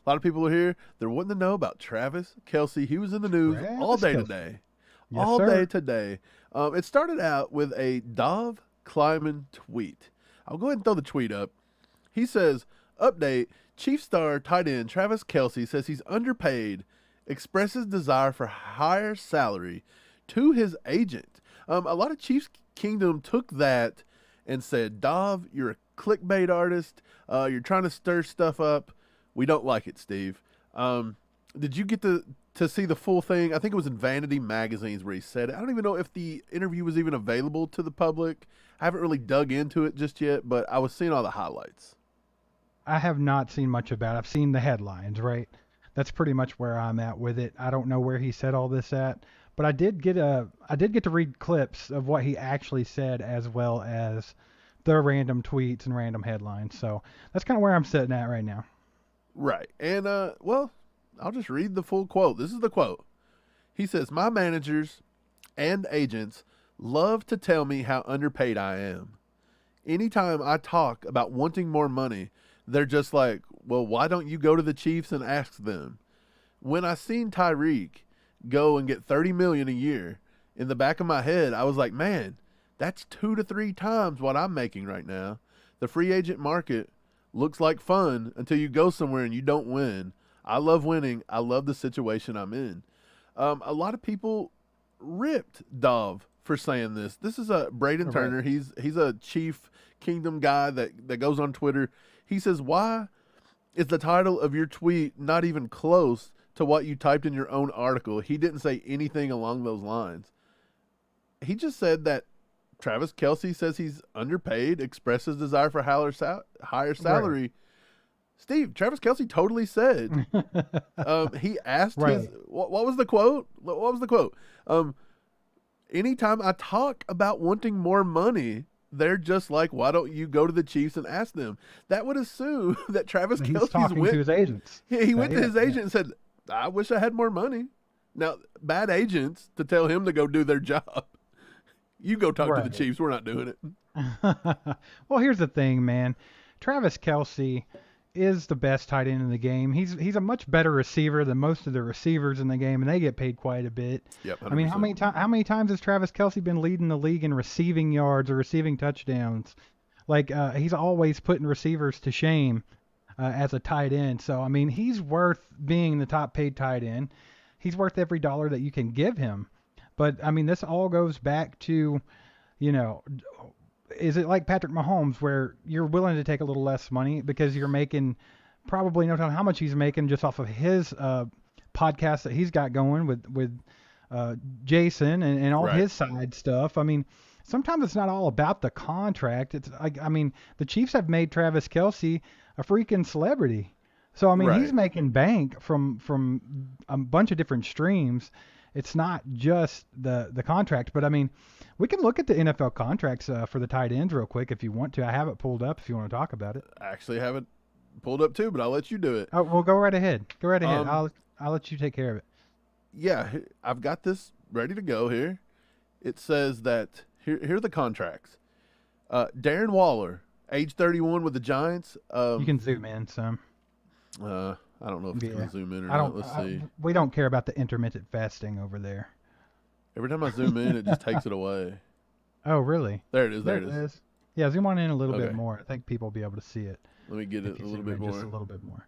A lot of people are here. They're wanting to know about Travis Kelce. He was in the news all day today. Yes, All sir. day today. It started out with a Dov Kleiman tweet. I'll go ahead and throw the tweet up. He says, update, Chief star tight end Travis Kelce says he's underpaid, expresses desire for higher salary to his agent. A lot of Chiefs Kingdom took that and said, Dov, you're a clickbait artist. You're trying to stir stuff up. We don't like it, Steve. Did you get to see the full thing? I think it was in Vanity magazines where he said it. I don't even know if the interview was even available to the public. I haven't really dug into it just yet, but I was seeing all the highlights. I have not seen much about it. I've seen the headlines, right? That's pretty much where I'm at with it. I don't know where he said all this at, but I did get to read clips of what he actually said as well as the random tweets and random headlines. So that's kind of where I'm sitting at right now. Right. And, well, I'll just read the full quote. This is the quote. He says, my managers and agents love to tell me how underpaid I am. Anytime I talk about wanting more money, they're just like, well, why don't you go to the Chiefs and ask them? When I seen Tyreek go and get $30 million a year, in the back of my head, I was like, man, that's 2 to 3 times what I'm making right now. The free agent market looks like fun until you go somewhere and you don't win. I love winning. I love the situation I'm in. A lot of people ripped Dov for saying this. This is a Braden Turner. He's a Chief Kingdom guy that goes on Twitter. He says, why is the title of your tweet not even close to what you typed in your own article? He didn't say anything along those lines. He just said that Travis Kelce says he's underpaid, expresses desire for higher salary. Right. Steve, Travis Kelce totally said. He asked his what was the quote? What was the quote? Anytime I talk about wanting more money, they're just like, why don't you go to the Chiefs and ask them? That would assume that Travis Kelce went to his agents. He went to his agent and said, I wish I had more money. Now, bad agents to tell him to go do their job. You go talk to the Chiefs. We're not doing it. Well, here's the thing, man. Travis Kelce is the best tight end in the game. He's a much better receiver than most of the receivers in the game, and they get paid quite a bit. Yep, 100%. I mean, how many times has Travis Kelce been leading the league in receiving yards or receiving touchdowns? Like, he's always putting receivers to shame as a tight end. So, I mean, he's worth being the top paid tight end. He's worth every dollar that you can give him. But, I mean, this all goes back to, you know, is it like Patrick Mahomes where you're willing to take a little less money because you're making probably no telling how much he's making just off of his podcast that he's got going with Jason and all his side stuff. I mean, sometimes it's not all about the contract. It's like, I mean, the Chiefs have made Travis Kelce a freaking celebrity. So, I mean, he's making bank from a bunch of different streams. It's not just the contract, but I mean, we can look at the NFL contracts for the tight ends real quick if you want to. I have it pulled up if you want to talk about it. I actually have it pulled up too, but I'll let you do it. Oh, well, go right ahead. Go right ahead. I'll let you take care of it. Yeah, I've got this ready to go here. It says that here are the contracts. Darren Waller, age 31 with the Giants. You can zoom in some. I don't know if it's going to zoom in or not. Let's see. We don't care about the intermittent fasting over there. Every time I zoom in, it just takes it away. Oh, really? There it is. There it is. Yeah, zoom on in a little bit more. I think people will be able to see it. Let me get it a little bit more. Just a little bit more.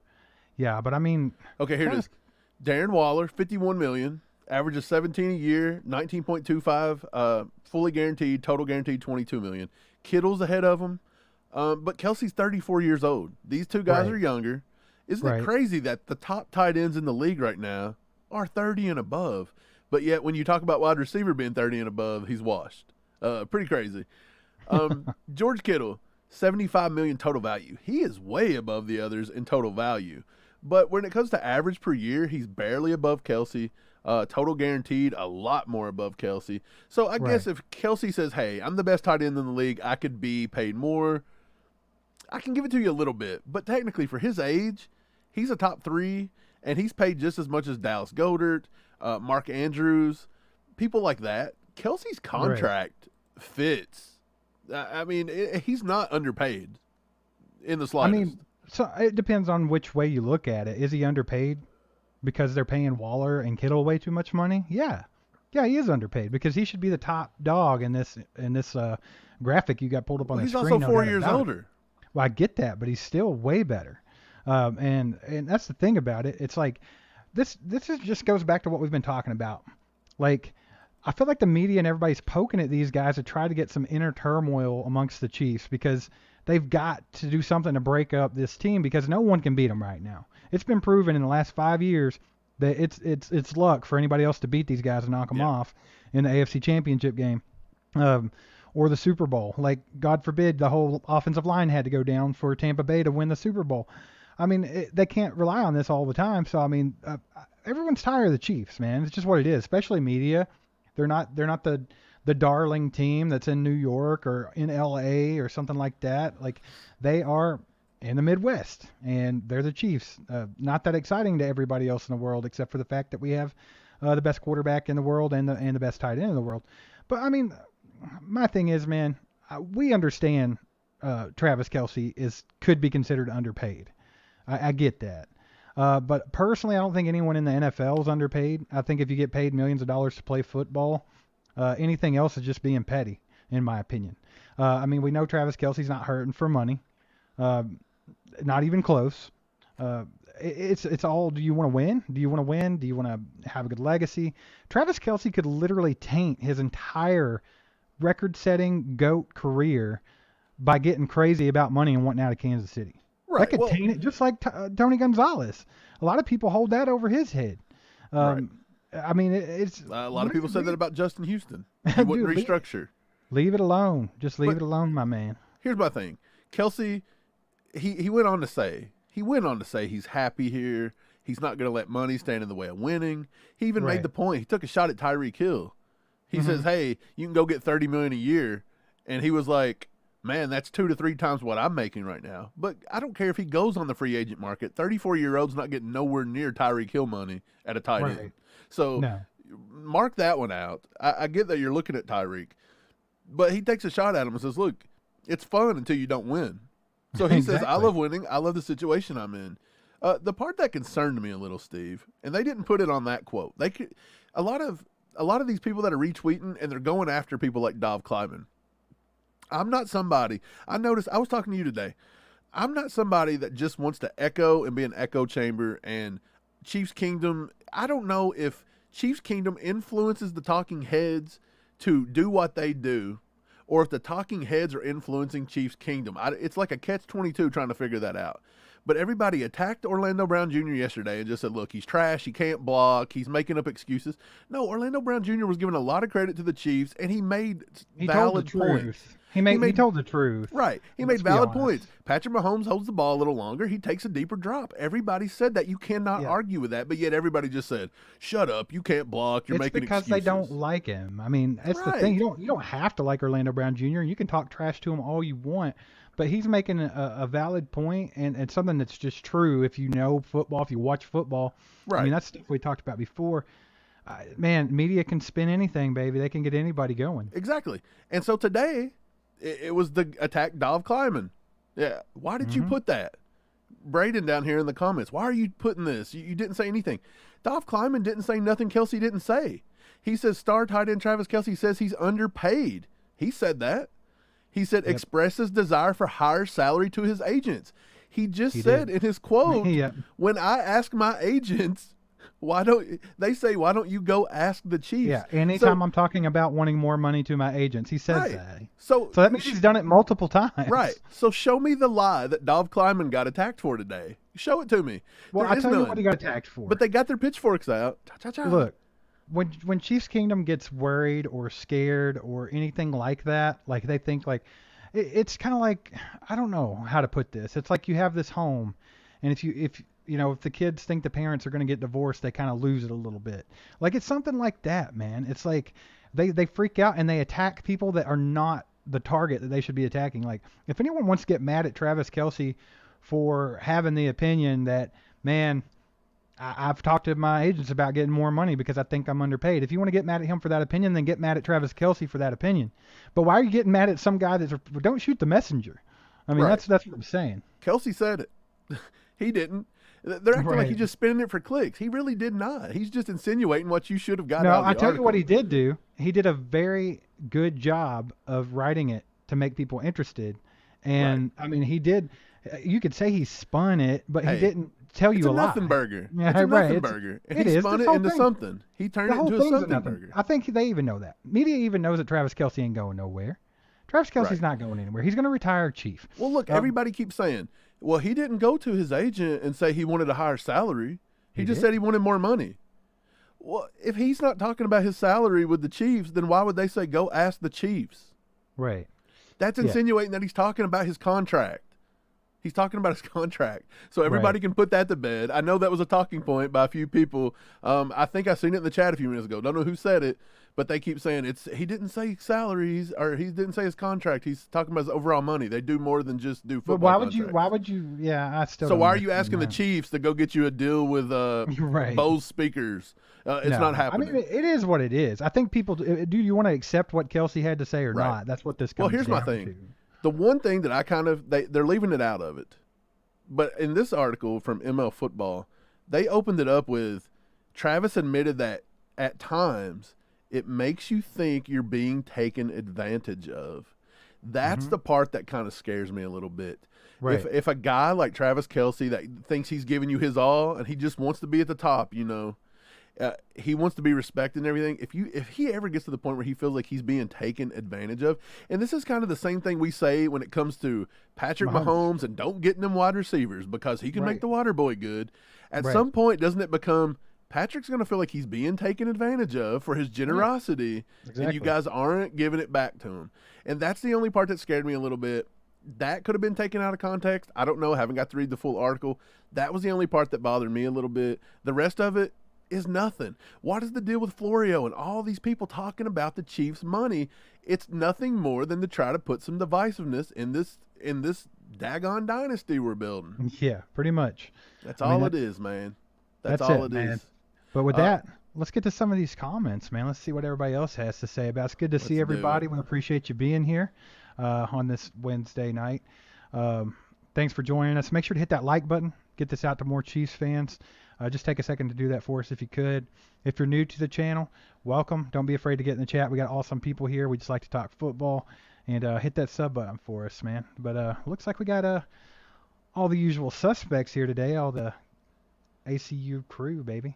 Yeah, but I mean. Okay, here it is. Darren Waller, $51 million, averages 17 a year, 19.25, fully guaranteed, total guaranteed $22 million. Kittle's ahead of him, but Kelce's 34 years old. These two guys are younger. Isn't it crazy that the top tight ends in the league right now are 30 and above? But yet when you talk about wide receiver being 30 and above, he's washed. Pretty crazy. George Kittle, $75 million total value. He is way above the others in total value. But when it comes to average per year, he's barely above Kelce. Total guaranteed, a lot more above Kelce. So I guess if Kelce says, hey, I'm the best tight end in the league, I could be paid more, I can give it to you a little bit. But technically for his age, he's a top 3, and he's paid just as much as Dallas Goedert, Mark Andrews, people like that. Kelce's contract fits. I mean, he's not underpaid in the slightest. I mean, So it depends on which way you look at it. Is he underpaid because they're paying Waller and Kittle way too much money? Yeah. Yeah, he is underpaid because he should be the top dog in this graphic you got pulled up on the He's screen. also 4 years older. Well, I get that, but he's still way better. And that's the thing about it. It's like this just goes back to what we've been talking about. Like, I feel like the media and everybody's poking at these guys to try to get some inner turmoil amongst the Chiefs because they've got to do something to break up this team because no one can beat them right now. It's been proven in the last 5 years that it's luck for anybody else to beat these guys and knock them off in the AFC Championship game. Or the Super Bowl. Like, God forbid, the whole offensive line had to go down for Tampa Bay to win the Super Bowl. I mean, they can't rely on this all the time. So, I mean, everyone's tired of the Chiefs, man. It's just what it is, especially media. They're not the darling team that's in New York or in LA or something like that. Like, they are in the Midwest, and they're the Chiefs. Not that exciting to everybody else in the world, except for the fact that we have the best quarterback in the world and the best tight end in the world. But, I mean, my thing is, man, we understand Travis Kelce could be considered underpaid. I get that. But personally, I don't think anyone in the NFL is underpaid. I think if you get paid millions of dollars to play football, anything else is just being petty, in my opinion. I mean, we know Travis Kelce's not hurting for money. Not even close. It's all, do you want to win? Do you want to win? Do you want to have a good legacy? Travis Kelce could literally taint his entire record-setting GOAT career by getting crazy about money and wanting out of Kansas City. Right. That could taint it just like Tony Gonzalez. A lot of people hold that over his head. Right. I mean, it's... a lot of people said that about Justin Houston. He wouldn't restructure. Leave it alone. Just leave it alone, my man. Here's my thing. Kelce, he went on to say he's happy here. He's not going to let money stand in the way of winning. He even made the point. He took a shot at Tyreek Hill. He says, hey, you can go get $30 million a year. And he was like, man, that's 2 to 3 times what I'm making right now. But I don't care if he goes on the free agent market. 34-year-old's not getting nowhere near Tyreek Hill money at a tight end. So mark that one out. I get that you're looking at Tyreek. But he takes a shot at him and says, look, it's fun until you don't win. So he says, I love winning. I love the situation I'm in. The part that concerned me a little, Steve, and they didn't put it on that quote. A lot of these people that are retweeting and they're going after people like Dov Kleiman. I'm not somebody. I noticed. I was talking to you today. I'm not somebody that just wants to echo and be an echo chamber. And Chiefs Kingdom. I don't know if Chiefs Kingdom influences the talking heads to do what they do, or if the talking heads are influencing Chiefs Kingdom. It's like a catch-22 trying to figure that out. But everybody attacked Orlando Brown Jr. yesterday and just said, look, he's trash, he can't block, he's making up excuses. No, Orlando Brown Jr. was giving a lot of credit to the Chiefs, and he made valid points. He told the truth. Right. He made valid points. Patrick Mahomes holds the ball a little longer. He takes a deeper drop. Everybody said that. You cannot argue with that. But yet everybody just said, shut up. You can't block. You're making excuses. It's because they don't like him. I mean, that's the thing. You don't have to like Orlando Brown Jr. You can talk trash to him all you want. But he's making a valid point and something that's just true if you know football, if you watch football. Right. I mean, that's stuff we talked about before. Man, media can spin anything, baby. They can get anybody going. Exactly. And so today, it was the attack Dov Kleiman. Yeah. Why did you put that? Braden down here in the comments. Why are you putting this? You didn't say anything. Dov Kleiman didn't say nothing Kelce didn't say. He says star tight end Travis Kelce says he's underpaid. He said that. He said expresses desire for higher salary to his agents. He said in his quote, when I ask my agents, why don't you go ask the Chiefs? Yeah, anytime I'm talking about wanting more money to my agents, he says that. So that means he's done it multiple times. Right. So show me the lie that Dov Kleiman got attacked for today. Show it to me. Well, I'll tell you what he got attacked for. But they got their pitchforks out. Look, when Chiefs Kingdom gets worried or scared or anything like that, like they think like, it's kind of like, I don't know how to put this. It's like you have this home, and if the kids think the parents are going to get divorced, they kind of lose it a little bit. Like, it's something like that, man. It's like they freak out and they attack people that are not the target that they should be attacking. Like, if anyone wants to get mad at Travis Kelce for having the opinion that, man, I've talked to my agents about getting more money because I think I'm underpaid. If you want to get mad at him for that opinion, then get mad at Travis Kelce for that opinion. But why are you getting mad at some guy don't shoot the messenger? I mean, that's what I'm saying. Kelce said it. He didn't. They're acting like Right. he's just spinning it for clicks. He really did not. He's just insinuating what you should have got No, out of the I tell you article. what he did do. He did a very good job of writing it to make people interested. Right. And I mean, he did. You could say he spun it, but he Hey, didn't tell it's you a a lie. nothing burger. Yeah, It's a right. nothing burger. And It he is. spun This it whole into thing. something. He turned The it whole into a thing's a something nothing. burger. I think they even know that. Media even knows that Travis Kelce ain't going nowhere. Travis Kelce's Right. not going anywhere. He's going to retire chief. Well, look, everybody keeps saying, well, he didn't go to his agent and say he wanted a higher salary. He just did. said he wanted more money. Well, if he's not talking about his salary with the Chiefs, then why would they say go ask the Chiefs? Right. That's Yeah. insinuating that he's talking about his contract. He's talking about his contract. So everybody Right. can put that to bed. I know that was a talking point by a few people. I think I seen it in the chat a few minutes ago. Don't know who said it, but they keep saying he didn't say salaries or he didn't say his contract. He's talking about his overall money. They do more than just do football. But why would contracts. you? Why would you? Yeah, I still. So don't why are you understand asking the that. Chiefs to go get you a deal with Right. Bose speakers? It's No. not happening. I mean, it is what it is. I think people. Do you want to accept what Kelce had to say or Right. not? That's what this comes Well, here's my down thing. to. The one thing that I they're leaving it out of it. But in this article from ML Football, they opened it up with Travis admitted that at times it makes you think you're being taken advantage of. That's the part that kind of scares me a little bit. Right. If a guy like Travis Kelce that thinks he's giving you his all and he just wants to be at the top, he wants to be respected and everything. If he ever gets to the point where he feels like he's being taken advantage of, and this is kind of the same thing we say when it comes to Patrick Mahomes and don't get in them wide receivers because he can make Right. the water boy good. At Right. some point, doesn't it become Patrick's going to feel like he's being taken advantage of for his generosity, and you Exactly. guys aren't giving it back to him. And that's the only part that scared me a little bit. That could have been taken out of context. I don't know. I haven't got to read the full article. That was the only part that bothered me a little bit. The rest of it is nothing. What is the deal with Florio and all these people talking about the Chiefs' money? It's nothing more than to try to put some divisiveness in this daggone dynasty we're building. Yeah, pretty much. That's I mean, all it is, man. That's that's all it, it is. man. But with that, let's get to some of these comments, man. Let's see what everybody else has to say about it. It's good to see do everybody. it. We appreciate you being here on this Wednesday night. Thanks for joining us. Make sure to hit that like button. Get this out to more Chiefs fans. Just take a second to do that for us if you could. If you're new to the channel, welcome. Don't be afraid to get in the chat. We got awesome people here. We just like to talk football. And hit that sub button for us, man. But looks like we got all the usual suspects here today. All the ACU crew, baby.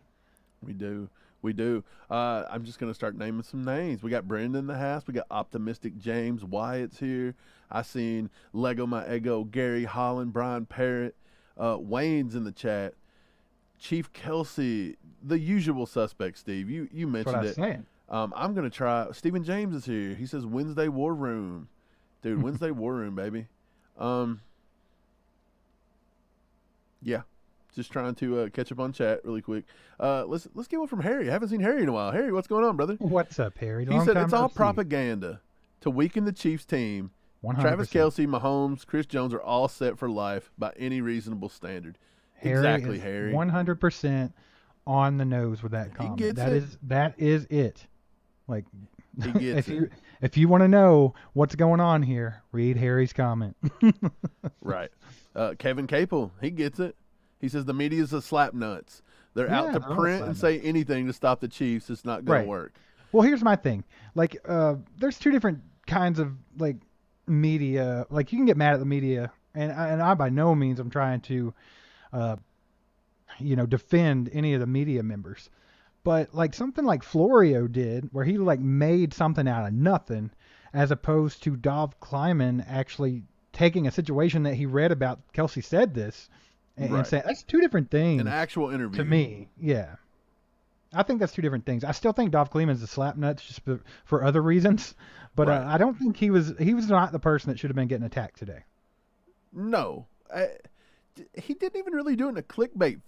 We do. I'm just going to start naming some names. We got Brendan in the house. We got Optimistic James. Wyatt's here. I seen Lego My Ego, Gary Holland, Brian Parrott. Wayne's in the chat. Chief Kelce, the usual suspect, Steve. You That's mentioned what I was it. saying. I'm going to try. Stephen James is here. He says Wednesday War Room. Dude, Wednesday War Room, baby. Yeah. Just trying to catch up on chat really quick. Let's get one from Harry. I haven't seen Harry in a while. Harry, what's going on, brother? What's up, Harry? He Long said time it's no all see. propaganda to weaken the Chiefs team. 100%. Travis Kelce, Mahomes, Chris Jones are all set for life by any reasonable standard. Harry Exactly, is Harry. 100% on the nose with that comment. gets That it. that is it. Like, He gets if you want to know what's going on here, read Harry's comment. Right. Kevin Capel, he gets it. He says the media's a slap nuts. They're out Yeah, to they're all print slap and say anything to stop the Chiefs. It's not going Right. to work. Well, here's my thing. Like, there's two different kinds of like media. Like, you can get mad at the media, and I by no means I'm trying to, defend any of the media members. But like something like Florio did, where he like made something out of nothing, as opposed to Dov Kleiman actually taking a situation that he read about. Kelce said this, and Right. saying that's two different things. An actual interview. To me, yeah. I think that's two different things. I still think Dov Kleiman's a slap nuts just for other reasons, but Right. I don't think he was not the person that should have been getting attacked today. No. He didn't even really do it in a clickbait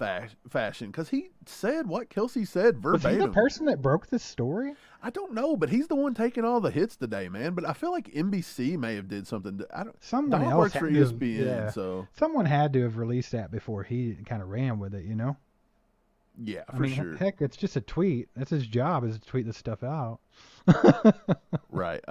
fashion because he said what Kelce said Was he verbatim. the person that broke this story? I don't know, but he's the one taking all the hits today, man. But I feel like NBC may have did something. Someone Don else works had for to have- ESPN, yeah. so Someone had to have released that before he kind of ran with it, yeah, I for mean, sure. heck, it's just a tweet. That's his job, is to tweet this stuff out. Right.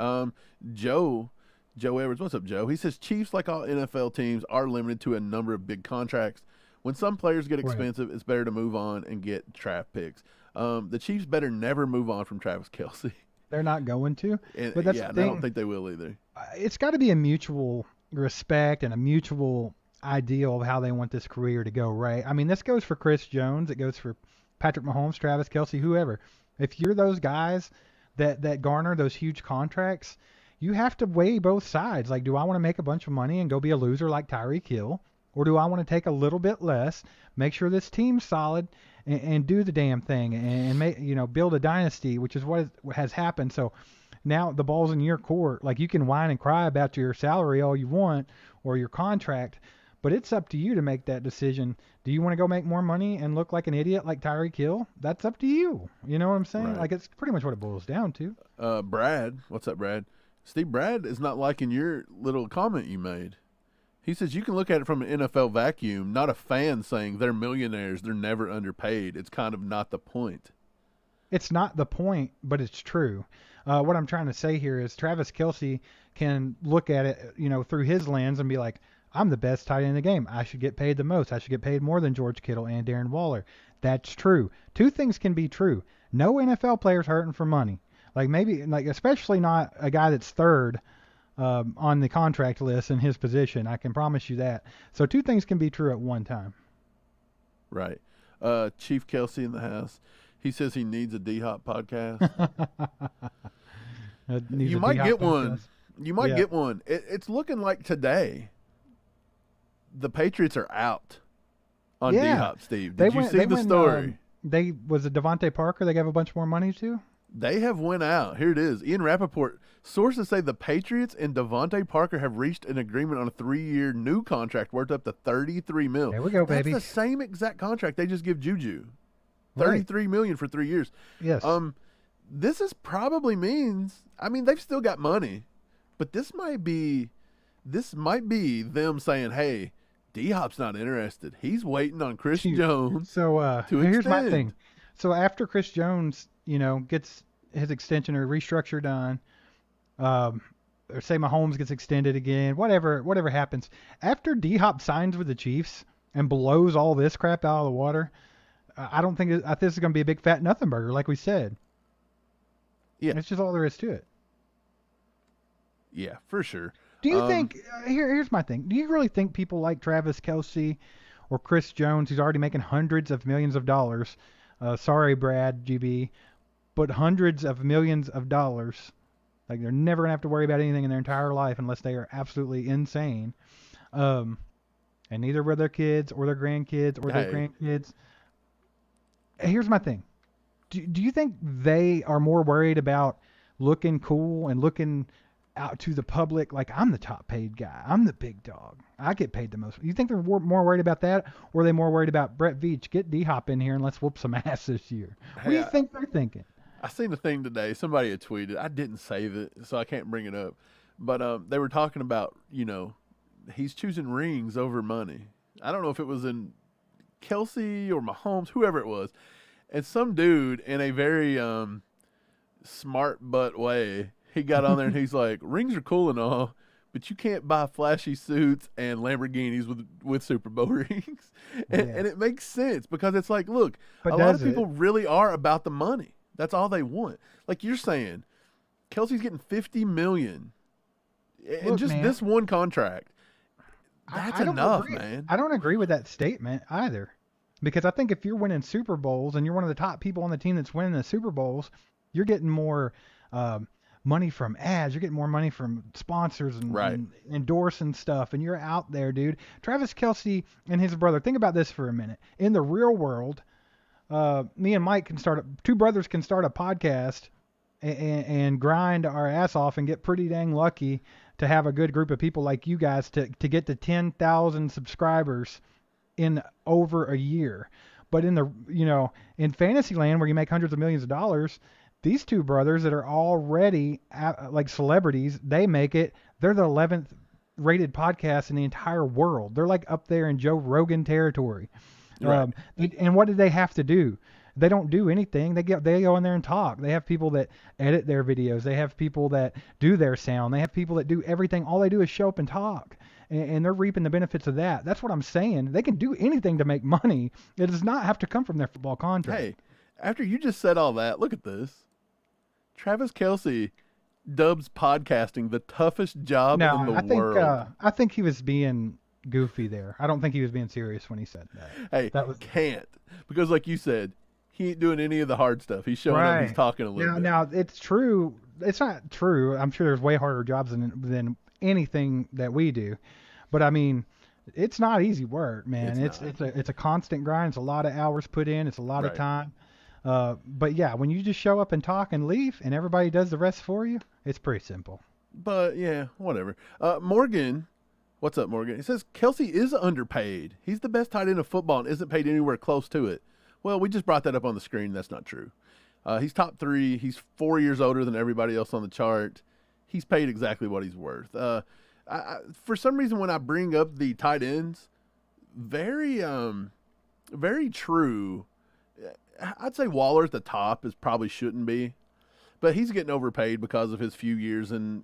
Joe Joe Edwards, what's up, Joe? He says Chiefs, like all NFL teams, are limited to a number of big contracts. When some players get expensive, it's better to move on and get draft picks. The Chiefs better never move on from Travis Kelce. They're not going to. And, but that's yeah, the thing. I don't think they will either. It's got to be a mutual respect and a mutual ideal of how they want this career to go, right? I mean, this goes for Chris Jones. It goes for Patrick Mahomes, Travis Kelce, whoever. If you're those guys that garner those huge contracts, you have to weigh both sides. Like, do I want to make a bunch of money and go be a loser like Tyreek Hill? Or do I want to take a little bit less, make sure this team's solid, and do the damn thing and make, build a dynasty, which is what has happened. So now the ball's in your court. Like, you can whine and cry about your salary all you want or your contract, but it's up to you to make that decision. Do you want to go make more money and look like an idiot like Tyreek Hill? That's up to you. You know what I'm saying? Right. Like, it's pretty much what it boils down to. Brad, what's up, Brad? Steve, Brad is not liking your little comment you made. He says you can look at it from an NFL vacuum, not a fan saying they're millionaires, they're never underpaid. It's kind of not the point. It's not the point, but it's true. What I'm trying to say here is Travis Kelce can look at it, through his lens and be like, I'm the best tight end in the game. I should get paid the most. I should get paid more than George Kittle and Darren Waller. That's true. Two things can be true. No NFL player's hurting for money. Especially not a guy that's third on the contract list in his position. I can promise you that. So two things can be true at one time. Right. Chief Kelce in the house. He says he needs a D-Hop podcast. You might get one. You might get one. It's looking like today the Patriots are out on D-Hop, Steve. Did you see the story? Was it Devontae Parker they gave a bunch more money to? They have went out. Here it is. Ian Rappaport. Sources say the Patriots and Devontae Parker have reached an agreement on a 3-year new contract worth up to $33 million. There we go, baby. That's the same exact contract they just give Juju. $33 million for 3 years. Yes. This is probably means. I mean, they've still got money, but this might be them saying, "Hey, D-Hop's not interested. He's waiting on Chris Jones." So here's my thing. So after Chris Jones, gets his extension or restructure done, or say Mahomes gets extended again, whatever happens, after D-Hop signs with the Chiefs and blows all this crap out of the water, I don't think this is going to be a big fat nothing burger, like we said. Yeah, it's just all there is to it. Yeah, for sure. Do you think? Here's my thing. Do you really think people like Travis Kelce or Chris Jones, who's already making hundreds of millions of dollars? Sorry, Brad, GB, but hundreds of millions of dollars. Like, they're never gonna have to worry about anything in their entire life unless they are absolutely insane. And neither were their kids or their grandkids or their grandkids. Here's my thing. Do you think they are more worried about looking cool and looking out to the public like, I'm the top paid guy, I'm the big dog, I get paid the most? You think they're more worried about that, or are they more worried about Brett Veach, get D-Hop in here and let's whoop some ass this year? What do you think they're thinking? I seen a thing today. Somebody had tweeted. I didn't save it, so I can't bring it up. But they were talking about, he's choosing rings over money. I don't know if it was in Kelce or Mahomes, whoever it was. And some dude in a very smart butt way, he got on there and he's like, rings are cool and all, but you can't buy flashy suits and Lamborghinis with Super Bowl rings. And it makes sense because it's like, look, a lot of people really are about the money. That's all they want. Like you're saying, Kelce's getting $50 million in this one contract. That's enough, man. I don't agree with that statement either. Because I think if you're winning Super Bowls and you're one of the top people on the team that's winning the Super Bowls, you're getting more money from ads. You're getting more money from sponsors and endorsing stuff. And you're out there, dude. Travis Kelce and his brother. Think about this for a minute. In the real world, me and Mike two brothers can start a podcast and grind our ass off and get pretty dang lucky to have a good group of people like you guys to get to 10,000 subscribers in over a year. But in in fantasy land where you make hundreds of millions of dollars, these two brothers that are already like celebrities, they make it. They're the 11th rated podcast in the entire world. They're like up there in Joe Rogan territory. Right. And what did they have to do? They don't do anything. They go in there and talk. They have people that edit their videos. They have people that do their sound. They have people that do everything. All they do is show up and talk. And they're reaping the benefits of that. That's what I'm saying. They can do anything to make money. It does not have to come from their football contract. Hey, after you just said all that, look at this. Travis Kelce dubs podcasting the toughest job in the world. I think he was being goofy there. I don't think he was being serious when he said that. Hey, can't. Because like you said, he ain't doing any of the hard stuff. He's showing up, he's talking a little bit. Now, it's true. It's not true. I'm sure there's way harder jobs than anything that we do. But, I mean, it's not easy work, man. It's a constant grind. It's a lot of hours put in. It's a lot of time. But, yeah, when you just show up and talk and leave and everybody does the rest for you, it's pretty simple. But, yeah, whatever. Morgan, what's up, Morgan? He says, Kelce is underpaid. He's the best tight end of football and isn't paid anywhere close to it. Well, we just brought that up on the screen. That's not true. He's top 3. He's 4 years older than everybody else on the chart. He's paid exactly what he's worth. For some reason, when I bring up the tight ends, very true. I'd say Waller at the top probably shouldn't be, but he's getting overpaid because of his few years in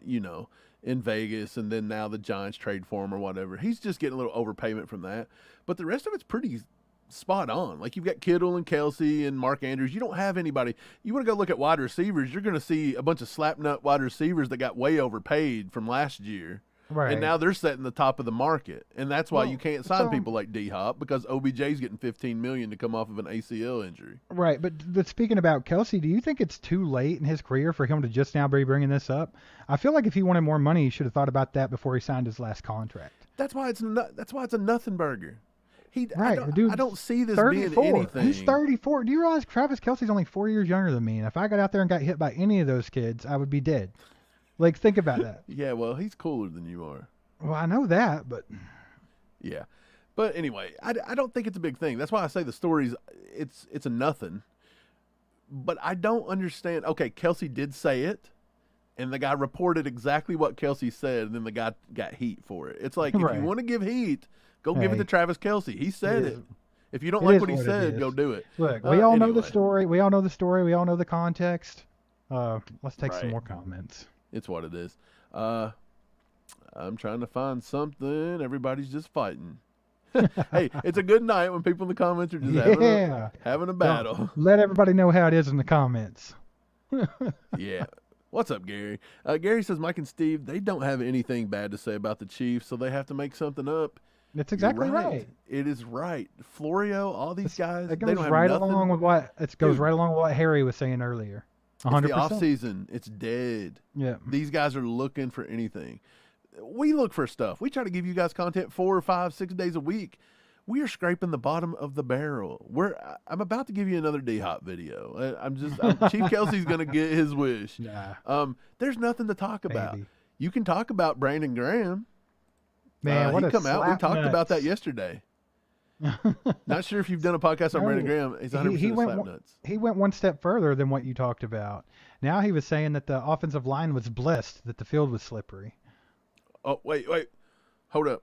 Vegas, and then now the Giants trade for him or whatever. He's just getting a little overpayment from that. But the rest of it's pretty spot on. Like, you've got Kittle and Kelce and Mark Andrews. You don't have anybody. You want to go look at wide receivers, you're going to see a bunch of slapnut wide receivers that got way overpaid from last year. Right. And now they're setting the top of the market. And that's why you can't sign people like D-Hop, because OBJ's getting $15 million to come off of an ACL injury. Right. But speaking about Kelce, do you think it's too late in his career for him to just now be bringing this up? I feel like if he wanted more money, he should have thought about that before he signed his last contract. That's why it's a nothing burger. I don't see this 34. being anything. He's 34. Do you realize Travis Kelce's only 4 years younger than me? And if I got out there and got hit by any of those kids, I would be dead. Like, think about that. Yeah, well, he's cooler than you are. Well, I know that, but... Yeah. But anyway, I don't think it's a big thing. That's why I say the story's, it's a nothing. But I don't understand. Okay, Kelce did say it, and the guy reported exactly what Kelce said, and then the guy got heat for it. It's like, if you want to give heat, go give it to Travis Kelce. He said it. If you don't like what he said, go do it. Look, we all know the story. We all know the story. We all know the context. Let's take some more comments. It's what it is. I'm trying to find something. Everybody's just fighting. Hey, it's a good night when people in the comments are just having a battle. Let everybody know how it is in the comments. Yeah. What's up, Gary? Gary says, Mike and Steve, they don't have anything bad to say about the Chiefs, so they have to make something up. That's exactly right. It is right. Florio, all these guys, it goes they don't have right nothing. along with what right along with what Harry was saying earlier. 100%. It's the off season. It's dead. Yeah. These guys are looking for anything. We look for stuff. We try to give you guys content 4 or 5, 6 days a week. We are scraping the bottom of the barrel. I'm about to give you another D-Hop video. Chief Kelce's going to get his wish. Nah. There's nothing to talk about. You can talk about Brandon Graham. Man, what he a come out. We talked nuts. about that yesterday. Not sure if you've done a podcast on Brandon Graham. He's 100% slap nuts. He went one step further than what you talked about. Now he was saying that the offensive line was blessed, that the field was slippery. Oh, wait. Hold up.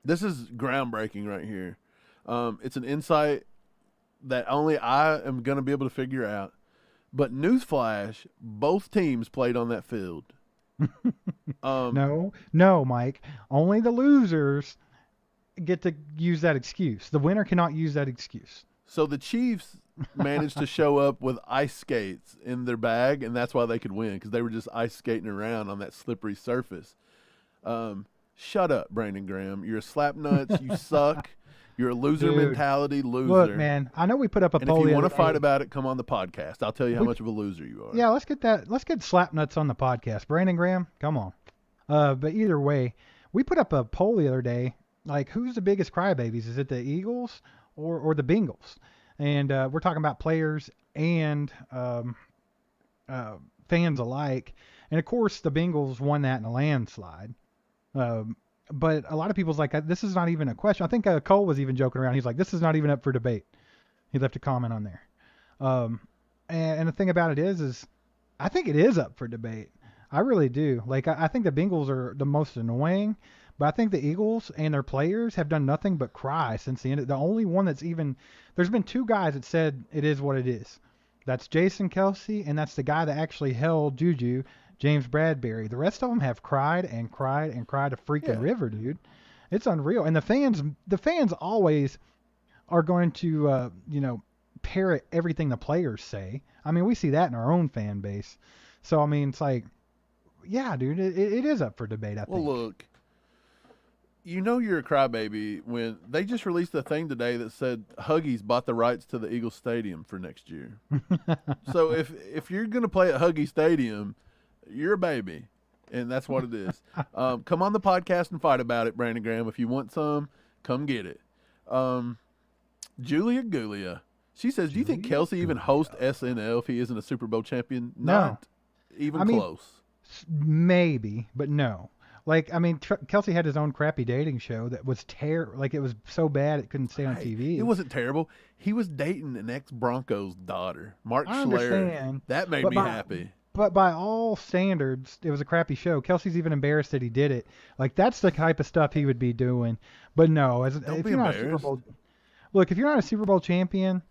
This is groundbreaking right here. It's an insight that only I am going to be able to figure out. But newsflash, both teams played on that field. No, Mike. Only the losers get to use that excuse. The winner cannot use that excuse. So the Chiefs managed to show up with ice skates in their bag, and that's why they could win, because they were just ice skating around on that slippery surface. Shut up, Brandon Graham. You're a slap nuts. You suck. You're a loser mentality loser. Look, man, I know we put up a poll. And if you want to fight about it, come on the podcast. I'll tell you how much of a loser you are. Yeah, let's get slap nuts on the podcast. Brandon Graham, come on. But either way, we put up a poll the other day, like, who's the biggest crybabies? Is it the Eagles or the Bengals? And we're talking about players and fans alike. And of course, the Bengals won that in a landslide. But a lot of people's like, this is not even a question. I think Cole was even joking around. He's like, this is not even up for debate. He left a comment on there. And the thing about it is I think it is up for debate. I really do. Like, I think the Bengals are the most annoying, But I think the Eagles and their players have done nothing but cry since the end. The only one that's even there's been two guys that said it is what it is. That's Jason Kelce, and that's the guy that actually held Juju, James Bradbury. The rest of them have cried and cried and cried a freaking river, dude. It's unreal. And the fans always are going to, parrot everything the players say. I mean, we see that in our own fan base. So, I mean, it's like, yeah, dude, it is up for debate, I think. Well, look, you know you're a crybaby when they just released a thing today that said Huggies bought the rights to the Eagles Stadium for next year. So if you're going to play at Huggy Stadium, you're a baby, and that's what it is. Come on the podcast and fight about it, Brandon Graham. If you want some, come get it. Julia Gulia. She says, do you think Kelce even hosts SNL if he isn't a Super Bowl champion? Not even close. Maybe, but no. Like, I mean, Kelce had his own crappy dating show that was it was so bad it couldn't stay on TV. It wasn't terrible. He was dating an ex-Broncos daughter, Mark I Schler. understand. That made me happy. But by all standards, it was a crappy show. Kelce's even embarrassed that he did it. Like, that's the type of stuff he would be doing. But no, if you're not a Super Bowl, look, if you're not a Super Bowl champion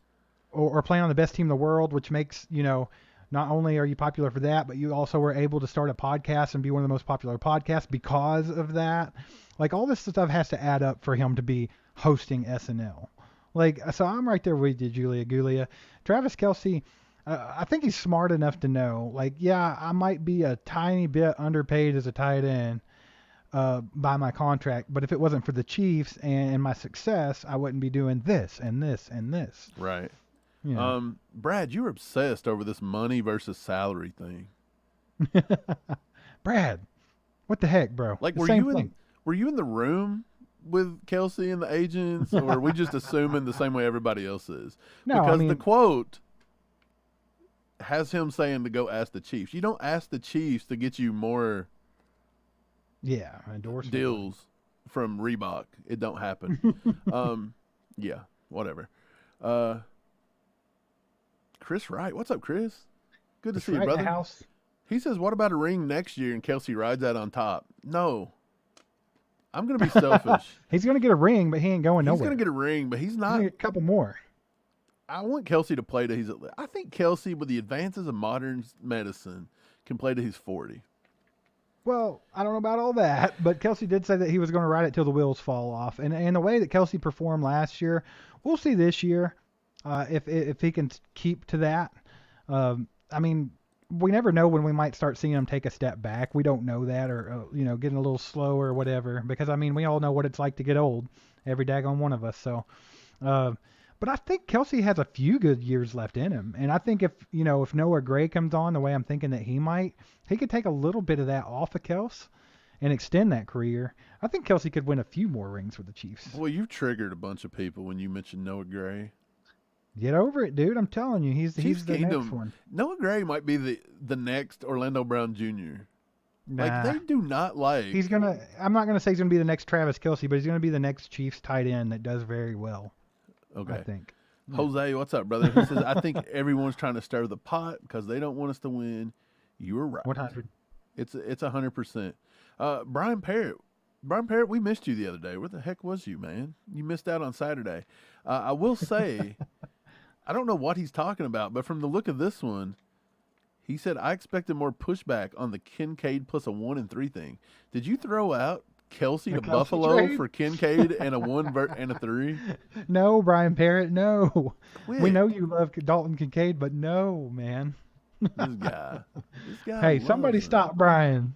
or playing on the best team in the world, which makes, not only are you popular for that, but you also were able to start a podcast and be one of the most popular podcasts because of that. Like, all this stuff has to add up for him to be hosting SNL. Like, so I'm right there with you, Julia Gulia. Travis Kelce, I think he's smart enough to know, like, yeah, I might be a tiny bit underpaid as a tight end by my contract, but if it wasn't for the Chiefs and my success, I wouldn't be doing this and this and this. Right. Yeah. Brad, you were obsessed over this money versus salary thing. Brad, what the heck, bro? Like, were you in the room with Kelce and the agents, or are we just assuming the same way everybody else is? No, because the quote has him saying to go ask the Chiefs. You don't ask the Chiefs to get you more endorsement deals from Reebok. It don't happen. Yeah, whatever. Chris Wright. What's up, Chris? Good to see you, brother. In the house. He says, what about a ring next year and Kelce rides out on top? No. I'm going to be selfish. He's going to get a ring, but he ain't going nowhere. He's going to get a ring, but he's not. He's a couple more. I want Kelce to play to his. I think Kelce, with the advances of modern medicine, can play to his 40. Well, I don't know about all that, but Kelce did say that he was going to ride it till the wheels fall off. And the way that Kelce performed last year, we'll see this year if he can keep to that. I mean, we never know when we might start seeing him take a step back. We don't know that, or getting a little slower or whatever. Because I mean, we all know what it's like to get old. Every daggone one of us. So, but I think Kelce has a few good years left in him, and I think if Noah Gray comes on the way I'm thinking that he could take a little bit of that off of Kelce and extend that career. I think Kelce could win a few more rings with the Chiefs. Well, you've triggered a bunch of people when you mentioned Noah Gray. Get over it, dude. I'm telling you, he's the next one. Noah Gray might be the next Orlando Brown Jr. Nah. Like, they do not like. I'm not gonna say he's gonna be the next Travis Kelce, but he's gonna be the next Chiefs tight end that does very well. Okay. I think. Jose, what's up, brother? He says, I think everyone's trying to stir the pot because they don't want us to win. You were right. 100. It's 100%. Brian Parrott, we missed you the other day. Where the heck was you, man? You missed out on Saturday. I will say, I don't know what he's talking about, but from the look of this one, he said, I expected more pushback on the Kincaid plus a 1 and 3 thing. Did you throw out Kelce to Buffalo trade? for Kincaid and a 1 and a 3? No, Brian Parrott, no. Quit. We know you love Dalton Kincaid, but no, man. This guy. Hey, somebody stop Brian.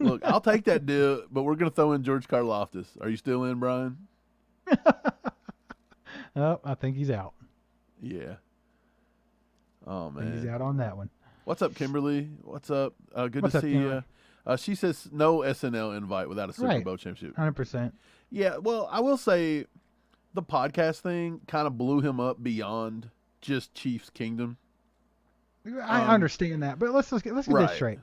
Look, I'll take that deal, but we're going to throw in George Karlaftis. Are you still in, Brian? Oh, I think he's out. Yeah. Oh, man. He's out on that one. What's up, Kimberly? What's up? Good to see you. She says no SNL invite without a Super Bowl championship. 100%. Yeah, well, I will say the podcast thing kind of blew him up beyond just Chiefs Kingdom. I understand that, but let's get this straight.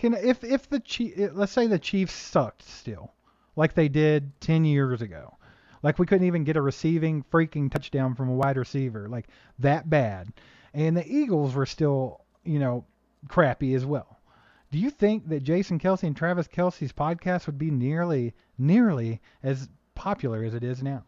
Let's say the Chiefs sucked still, like they did 10 years ago. Like, we couldn't even get a receiving freaking touchdown from a wide receiver, like that bad. And the Eagles were still, crappy as well. Do you think that Jason Kelce and Travis Kelce's podcast would be nearly as popular as it is now?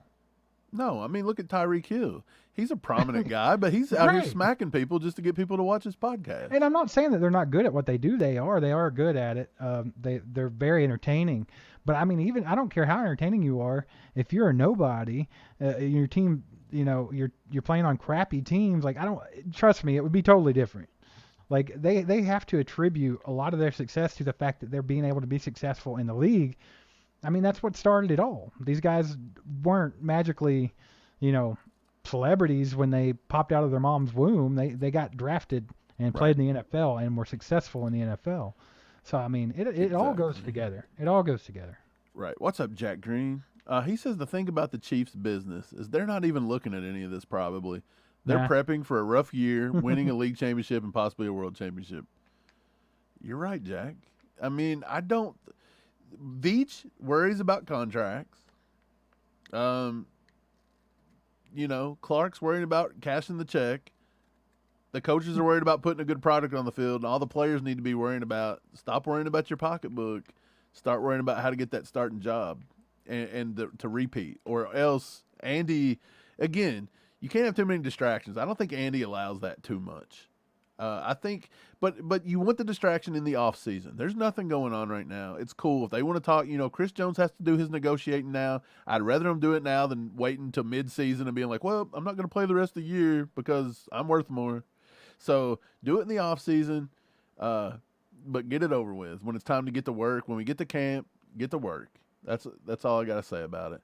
No, I mean, look at Tyreek Hill. He's a prominent guy, but he's out here Right. smacking people just to get people to watch his podcast. And I'm not saying that they're not good at what they do. They are good at it. They're very entertaining. But I mean, even I don't care how entertaining you are. If you're a nobody, your team, you're playing on crappy teams. Like, I don't trust me, it would be totally different. Like, they have to attribute a lot of their success to the fact that they're being able to be successful in the league. I mean, that's what started it all. These guys weren't magically, celebrities when they popped out of their mom's womb. They got drafted and played in the NFL and were successful in the NFL. So, I mean, it all goes together. It all goes together. Right. What's up, Jack Green? He says the thing about the Chiefs' business is they're not even looking at any of this probably. They're prepping for a rough year, winning a league championship and possibly a world championship. You're right, Jack. I mean, Veach worries about contracts. Clark's worried about cashing the check. The coaches are worried about putting a good product on the field, and all the players need to be stop worrying about your pocketbook. Start worrying about how to get that starting job and to repeat. Or else, Andy, again, you can't have too many distractions. I don't think Andy allows that too much. I think, but you want the distraction in the off season. There's nothing going on right now. It's cool if they want to talk. Chris Jones has to do his negotiating now. I'd rather him do it now than waiting until mid season and being like, well, I'm not going to play the rest of the year because I'm worth more. So do it in the off season, but get it over with. When it's time to get to work, when we get to camp, get to work. That's all I got to say about it.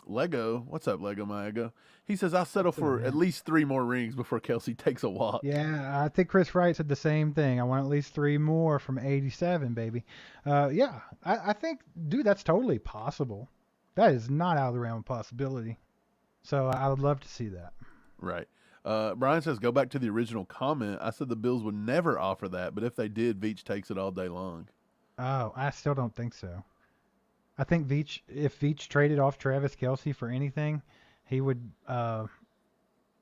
Lego, what's up, Lego Maego? He says, I'll settle for at least 3 more rings before Kelce takes a walk. Yeah, I think Chris Wright said the same thing. I want at least 3 more from 87, baby. I think, dude, that's totally possible. That is not out of the realm of possibility. So I would love to see that. Right. Brian says, go back to the original comment. I said the Bills would never offer that, but if they did, Veach takes it all day long. Oh, I still don't think so. I think if Veach traded off Travis Kelce for anything, he would.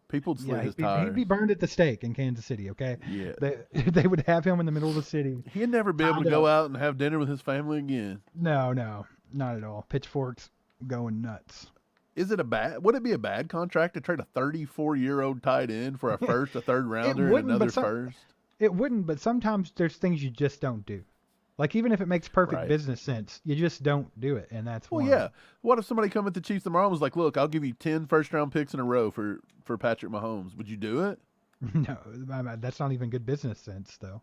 People would slit his tires. He'd be burned at the stake in Kansas City. Okay. Yeah. They would have him in the middle of the city. He'd never be able to go out and have dinner with his family again. No, not at all. Pitchforks going nuts. Would it be a bad contract to trade a 34-year-old tight end for a first, a third rounder, and another first? It wouldn't, but sometimes there's things you just don't do. Like, even if it makes perfect business sense, you just don't do it, and that's why. Well, yeah. What if somebody come at the Chiefs tomorrow and was like, look, I'll give you 10 first-round picks in a row for Patrick Mahomes. Would you do it? No, that's not even good business sense, though.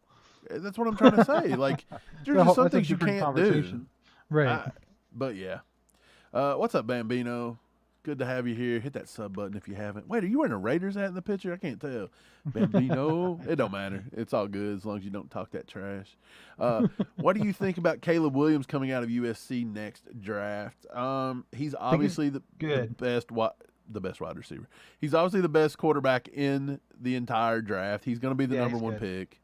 That's what I'm trying to say. Like, there's just some things you can't do. Right. But, yeah. What's up, Bambino? Good to have you here. Hit that sub button if you haven't. Wait, are you wearing a Raiders hat in the picture? I can't tell. Bambino. It don't matter. It's all good as long as you don't talk that trash. What do you think about Caleb Williams coming out of USC next draft? He's obviously the best wide receiver. He's obviously the best quarterback in the entire draft. He's going to be the number 1 pick.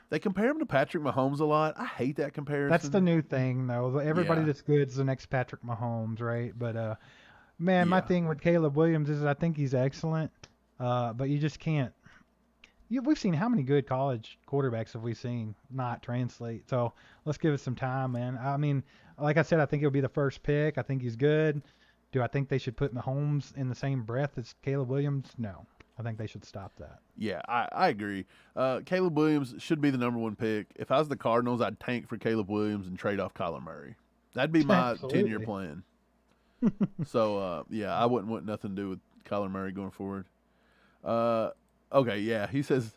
They compare him to Patrick Mahomes a lot. I hate that comparison. That's the new thing, though. Everybody that's good is the next Patrick Mahomes, right? But man, my thing with Caleb Williams is I think he's excellent, but you just can't. We've seen how many good college quarterbacks have we seen not translate? So let's give it some time, man. I mean, like I said, I think he'll be the first pick. I think he's good. Do I think they should put Mahomes in the same breath as Caleb Williams? No. I think they should stop that. Yeah, I agree. Caleb Williams should be the number 1 pick. If I was the Cardinals, I'd tank for Caleb Williams and trade off Kyler Murray. That'd be my 10-year plan. So, I wouldn't want nothing to do with Kyler Murray going forward. Okay, yeah. He says,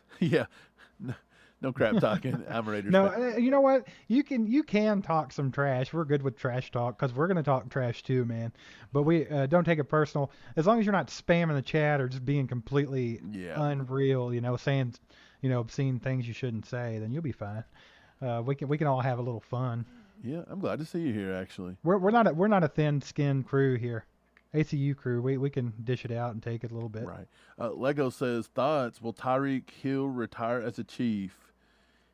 no crap talking. I'm a Raiders fan. You know what? You can talk some trash. We're good with trash talk because we're going to talk trash too, man. But we don't take it personal. As long as you're not spamming the chat or just being completely unreal, saying, obscene things you shouldn't say, then you'll be fine. We can all have a little fun. Yeah, I'm glad to see you here. Actually, we're not a thin-skinned crew here. ACU crew, we can dish it out and take it a little bit. Right. Lego says, thoughts, will Tyreek Hill retire as a Chief?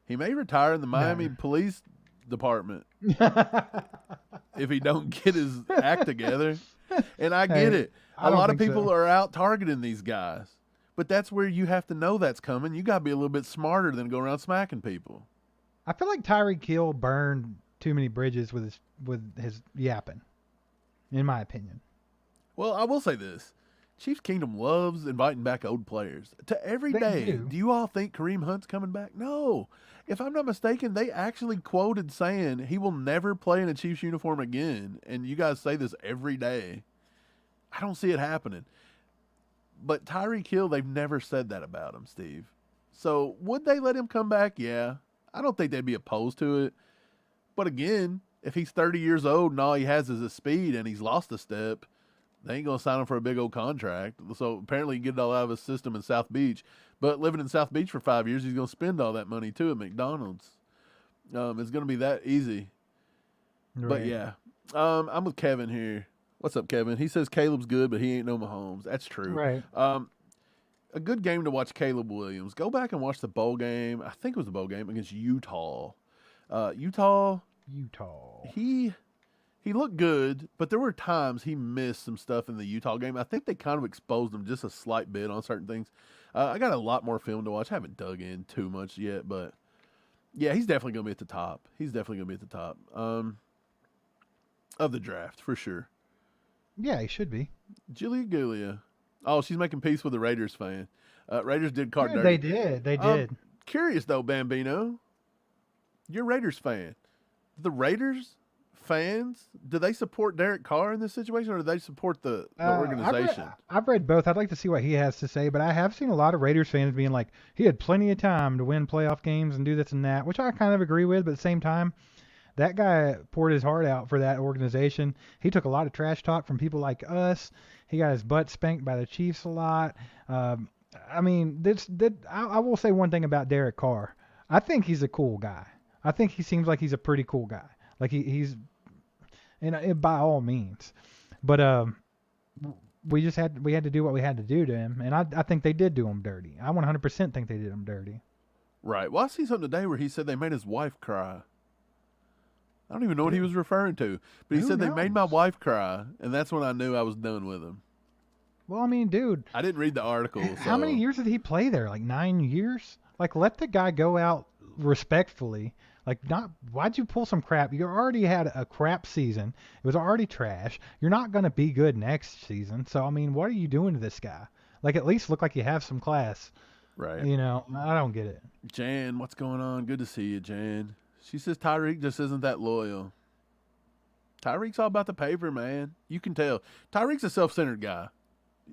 He may retire in the Miami Police Department if he don't get his act together. And I get it. A lot of people are out targeting these guys. But that's where you have to know that's coming. You got to be a little bit smarter than go around smacking people. I feel like Tyreek Hill burned too many bridges with his yapping, in my opinion. Well, I will say this. Chiefs Kingdom loves inviting back old players. To every They day, do. do you all think Kareem Hunt's coming back? No. If I'm not mistaken, they actually quoted saying he will never play in a Chiefs uniform again. And you guys say this every day. I don't see it happening. But Tyreek Hill, they've never said that about him, Steve. So would they let him come back? Yeah. I don't think they'd be opposed to it. But again, if he's 30 years old and all he has is his speed and he's lost a step, they ain't going to sign him for a big old contract. So apparently he can get it all out of his system in South Beach. But living in South Beach for 5 years, he's going to spend all that money too at McDonald's. It's going to be that easy. Right. But yeah, I'm with Kevin here. What's up, Kevin? He says Caleb's good, but he ain't no Mahomes. That's true. Right. A good game to watch Caleb Williams. Go back and watch the bowl game. I think it was the bowl game against Utah. Utah. He looked good, but there were times he missed some stuff in the Utah game. I think they kind of exposed him just a slight bit on certain things. I got a lot more film to watch. I haven't dug in too much yet, but yeah, he's definitely going to be at the top. Of the draft, for sure. Yeah, he should be. Julia Gulia. Oh, she's making peace with the Raiders fan. Raiders did card yeah, dirty. They did. Curious, though, Bambino. You're a Raiders fan. The Raiders fans, do they support Derek Carr in this situation, or do they support the organization? I've read both. I'd like to see what he has to say, but I have seen a lot of Raiders fans being like, he had plenty of time to win playoff games and do this and that, which I kind of agree with, but at the same time, that guy poured his heart out for that organization. He took a lot of trash talk from people like us. He got his butt spanked by the Chiefs a lot. I mean, I will say one thing about Derek Carr. I think he's a cool guy. I think he seems like he's a pretty cool guy. Like he's, and by all means, but we had to do what we had to do to him, and I think they did do him dirty. I 100% think they did him dirty. Right. Well, I see something today where he said they made his wife cry. I don't even know what he was referring to, but he said they made my wife cry, and that's when I knew I was done with him. Well, I mean, dude, I didn't read the article. So. How many years did he play there? Like 9 years? Like, let the guy go out respectfully. Like, why'd you pull some crap? You already had a crap season. It was already trash. You're not going to be good next season. So, I mean, what are you doing to this guy? Like, at least look like you have some class. Right. You know, I don't get it. Jan, what's going on? Good to see you, Jan. She says Tyreek just isn't that loyal. Tyreek's all about the paper, man. You can tell. Tyreek's a self-centered guy.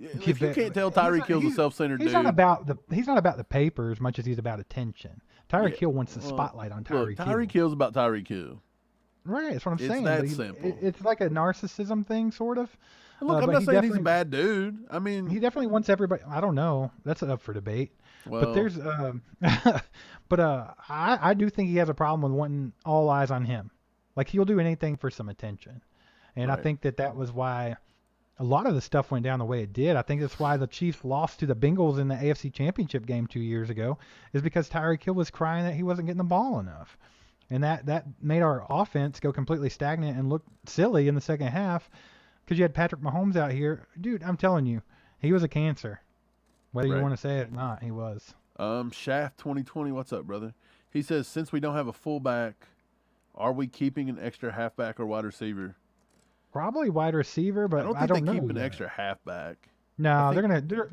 If you can't tell Tyreek Hill's a self-centered dude. He's not about the paper as much as he's about attention. Tyreek Hill wants the spotlight on Tyreek Hill. Tyreek Hill's about Tyreek Hill. Right, that's what I'm saying. It's that simple. It's like a narcissism thing, sort of. Look, I'm not saying he's a bad dude. I mean, he definitely wants everybody. I don't know. That's up for debate. Well, but there's, I do think he has a problem with wanting all eyes on him. Like, he'll do anything for some attention, and right. I think that was why a lot of the stuff went down the way it did. I think that's why the Chiefs lost to the Bengals in the AFC Championship game 2 years ago, is because Tyreek Hill was crying that he wasn't getting the ball enough. And that made our offense go completely stagnant and look silly in the second half because you had Patrick Mahomes out here. Dude, I'm telling you, he was a cancer. Whether you want to say it or not, he was. Shaft 2020, what's up, brother? He says, since we don't have a fullback, are we keeping an extra halfback or wide receiver? Probably wide receiver, but I don't think they keep an extra halfback. No,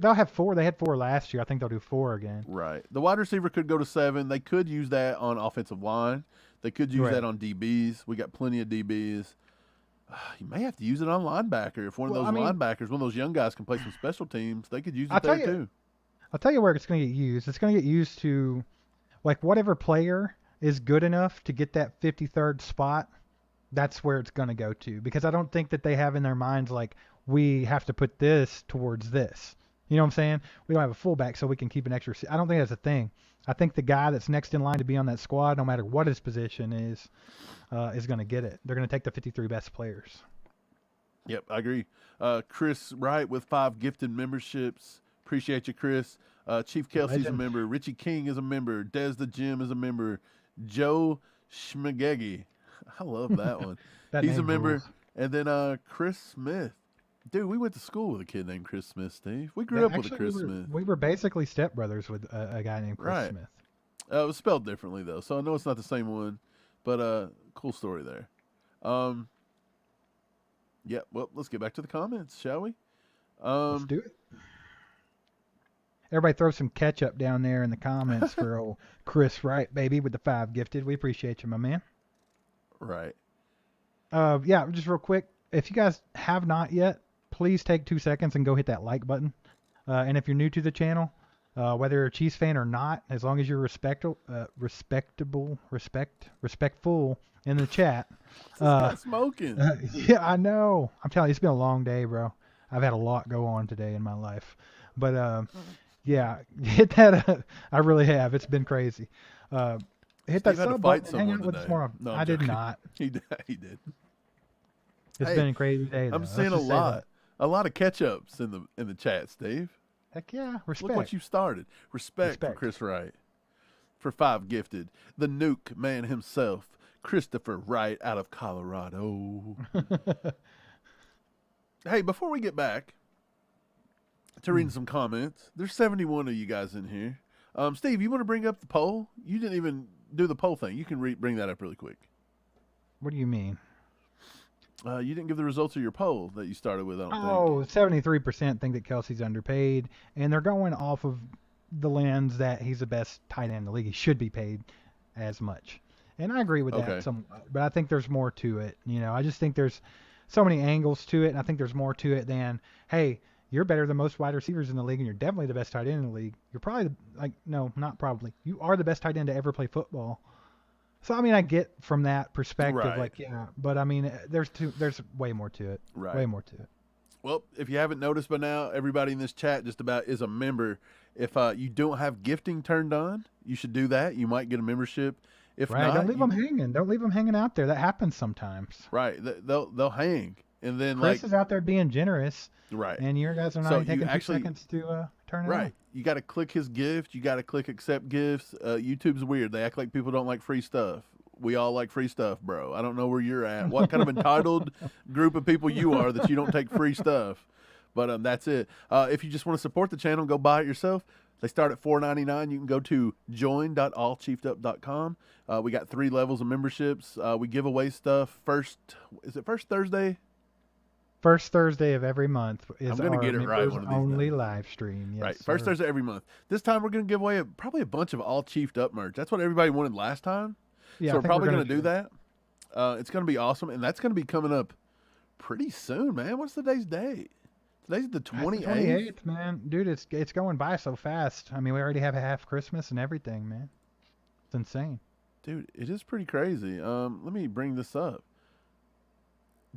they'll have 4. They had 4 last year. I think they'll do 4 again. Right. The wide receiver could go to 7. They could use that on offensive line. They could use that on DBs. We got plenty of DBs. You may have to use it on linebacker. If one of those linebackers, one of those young guys can play some special teams, they could use it there too. I'll tell you where it's going to get used. It's going to get used to, like, whatever player is good enough to get that 53rd spot, that's where it's going to go to. Because I don't think that they have in their minds, like, we have to put this towards this. You know what I'm saying? We don't have a fullback, so we can keep an extra. I don't think that's a thing. I think the guy that's next in line to be on that squad, no matter what his position is going to get it. They're going to take the 53 best players. Yep, I agree. Chris Wright with 5 gifted memberships. Appreciate you, Chris. Chief Kelce's a member. Richie King is a member. Des the Gym is a member. Joe Schmagegi. I love that one. He's a member. Rules. And then Chris Smith. Dude, we went to school with a kid named Chris Smith, Steve. We grew up with a Chris Smith. We were basically stepbrothers with a guy named Chris Smith. It was spelled differently though, so I know it's not the same one. But cool story there. Yeah. Well, let's get back to the comments, shall we? Let's do it. Everybody throw some ketchup down there in the comments for old Chris Wright, baby, with the 5 gifted. We appreciate you, my man. Right. Yeah, just real quick. If you guys have not yet, please take 2 seconds and go hit that like button. And if you're new to the channel, whether you're a Chiefs fan or not, as long as you're respectful in the chat. Smoking. Yeah, I know. I'm telling you, it's been a long day, bro. I've had a lot go on today in my life. But yeah, hit that. I really have. It's been crazy. Hit that sub button and hang out with us more. No, I did not. He did. It's been a crazy day. I'm seeing a lot of catch-ups in the chat, Steve. Heck yeah, respect. Look what you started. Respect for Chris Wright. For 5 gifted, the nuke man himself, Christopher Wright out of Colorado. Hey, before we get back to reading some comments, there's 71 of you guys in here. Steve, you want to bring up the poll? You didn't even do the poll thing. You can bring that up really quick. What do you mean? You didn't give the results of your poll that you started with, I don't think. 73% think that Kelce's underpaid, and they're going off of the lens that he's the best tight end in the league. He should be paid as much. And I agree with that somewhat, but I think there's more to it. You know, I just think there's so many angles to it, and I think there's more to it than, hey, you're better than most wide receivers in the league, and you're definitely the best tight end in the league. You're probably, no, not probably. You are the best tight end to ever play football. So, I mean, I get from that perspective, but I mean, there's way more to it. Right. Way more to it. Well, if you haven't noticed by now, everybody in this chat just about is a member. If you don't have gifting turned on, you should do that. You might get a membership. If not, don't leave them hanging. Don't leave them hanging out there. That happens sometimes. Right. They'll hang. And then Chris is out there being generous. Right. And you guys are not taking 2 seconds to turn it on. Right. You got to click his gift. You got to click accept gifts. YouTube's weird. They act like people don't like free stuff. We all like free stuff, bro. I don't know where you're at. What kind of entitled group of people you are that you don't take free stuff. But that's it. If you just want to support the channel, go buy it yourself. They start at $4.99. You can go to join.allchiefedup.com. We got 3 levels of memberships. We give away stuff first Thursday? First Thursday of every month is I'm gonna our get it right one of these only live stream. Yes, right. First Thursday every month. This time we're going to give away probably a bunch of all chiefed up merch. That's what everybody wanted last time. Yeah, so we're probably going to do that. It's going to be awesome, and that's going to be coming up pretty soon, man. What's today's date? Today's the 28th. 28th, man. Dude, it's going by so fast. I mean, we already have a half Christmas and everything, man. It's insane. Dude, it is pretty crazy. Let me bring this up.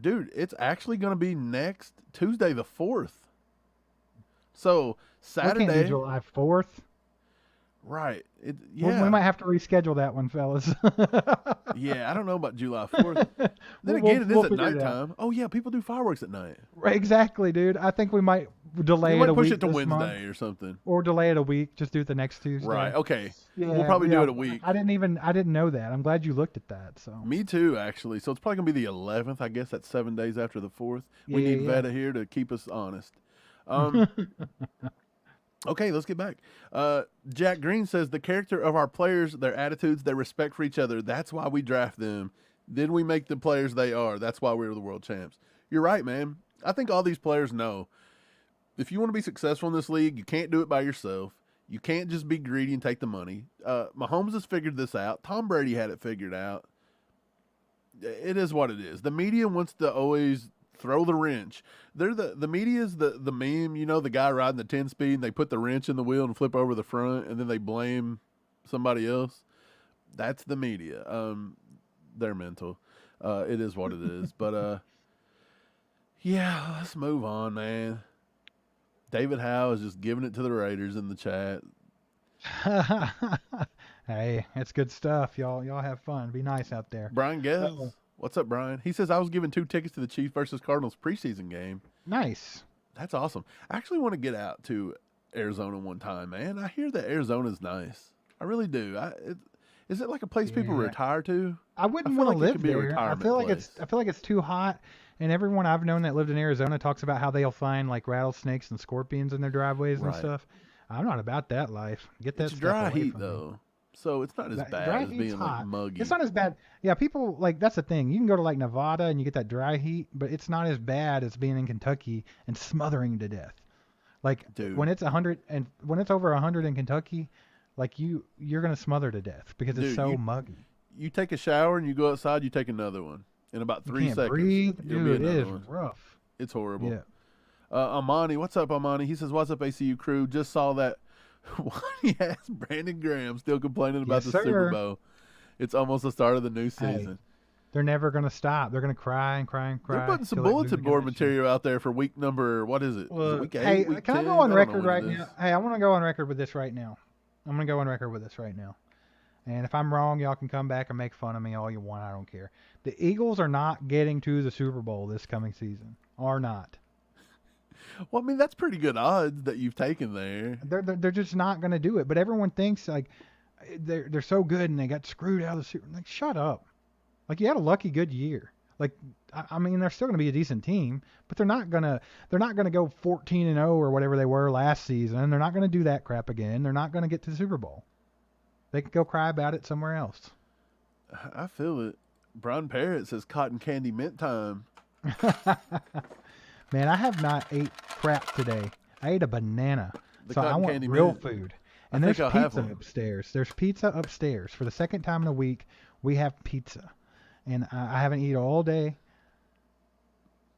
Dude, it's actually going to be next Tuesday the 4th. So, Saturday. We can't do July 4th. Right. We might have to reschedule that one, fellas. Yeah, I don't know about July 4th. Then again, it is at nighttime. Oh, yeah, people do fireworks at night. Right, exactly, dude. I think we might delay it a week. Push it to Wednesday or something. Or delay it a week. Just do it the next Tuesday. Right, okay. Yeah, we'll probably do it a week. I didn't know that. I'm glad you looked at that. So Me too, actually. So it's probably going to be the 11th. I guess that's 7 days after the 4th. We need Veta here to keep us honest. Okay, let's get back. Jack Green says, the character of our players, their attitudes, their respect for each other, that's why we draft them. Then we make the players they are. That's why we're the world champs. You're right, man. I think all these players know if you want to be successful in this league, you can't do it by yourself. You can't just be greedy and take the money. Mahomes has figured this out. Tom Brady had it figured out. It is what it is. The media wants to always throw the wrench. They're the media's the meme, you know, the guy riding the 10-speed and they put the wrench in the wheel and flip over the front and then they blame somebody else. That's the media. They're mental. It is what it is. But yeah, let's move on, man. David Howe is just giving it to the Raiders in the chat. Hey, it's good stuff. Y'all have fun. Be nice out there. Brian Getz. What's up, Brian? He says, I was given 2 tickets to the Chiefs versus Cardinals preseason game. Nice. That's awesome. I actually want to get out to Arizona one time, man. I hear that Arizona's nice. I really do. Is it like a place people retire to? I wouldn't want to live there. I feel like it's too hot. And everyone I've known that lived in Arizona talks about how they'll find like rattlesnakes and scorpions in their driveways and stuff. I'm not about that life. Get that it's stuff dry away heat from though. So it's not as bad as being like muggy. It's not as bad. Yeah, people that's the thing. You can go to like Nevada and you get that dry heat, but it's not as bad as being in Kentucky and smothering to death. Like Dude. when it's 100 and when it's over 100 in Kentucky, like you're gonna smother to death because it's so muggy. You take a shower and you go outside, you take another one in about 3 can't seconds. Breathe. Dude, it is rough. It's horrible. Yeah. Amani, what's up, Amani? He says, "What's up, ACU crew? Just saw that." Why has Brandon Graham still complaining about the Super Bowl? It's almost the start of the new season. Hey, they're never gonna stop. They're gonna cry and cry and cry. They're putting some bulletin board material out there for week number. What is it? Is it week 8? Hey, week can 10? I go on record right now? Hey, I want to go on record with this right now. I'm gonna go on record with this right now. And if I'm wrong, y'all can come back and make fun of me all you want. I don't care. The Eagles are not getting to the Super Bowl this coming season. Are not. Well, I mean, that's pretty good odds that you've taken there. They're just not going to do it. But everyone thinks like they're so good and they got screwed out of the Super. Like, shut up. Like, you had a lucky good year. Like, I mean, they're still going to be a decent team, but they're not gonna go 14-0 or whatever they were last season. They're not going to do that crap again. They're not going to get to the Super Bowl. They can go cry about it somewhere else. I feel it. Brian Parrott says cotton candy mint time. Man, I have not ate crap today. I ate a banana. So I want real food. And there's pizza upstairs. There's pizza upstairs. For the second time in a week, we have pizza. And I haven't eaten all day,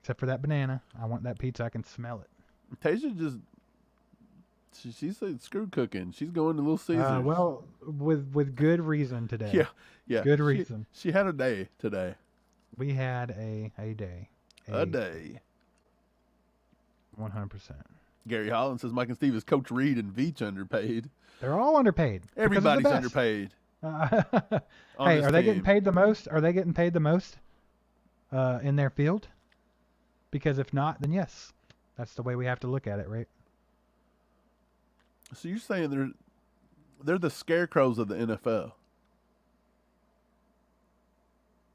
except for that banana. I want that pizza. I can smell it. Tasia just, she said screw cooking. She's going to Little Caesars. Well, with good reason today. Yeah. Good reason. She had a day today. We had a day. A day. 100%. Gary Holland says Mike and Steve is Coach Reed and Veach underpaid. They're all underpaid. Everybody's underpaid. Hey, are they getting paid the most? Are they getting paid the most in their field? Because if not, then yes. That's the way we have to look at it, right? So you're saying they're the scarecrows of the NFL.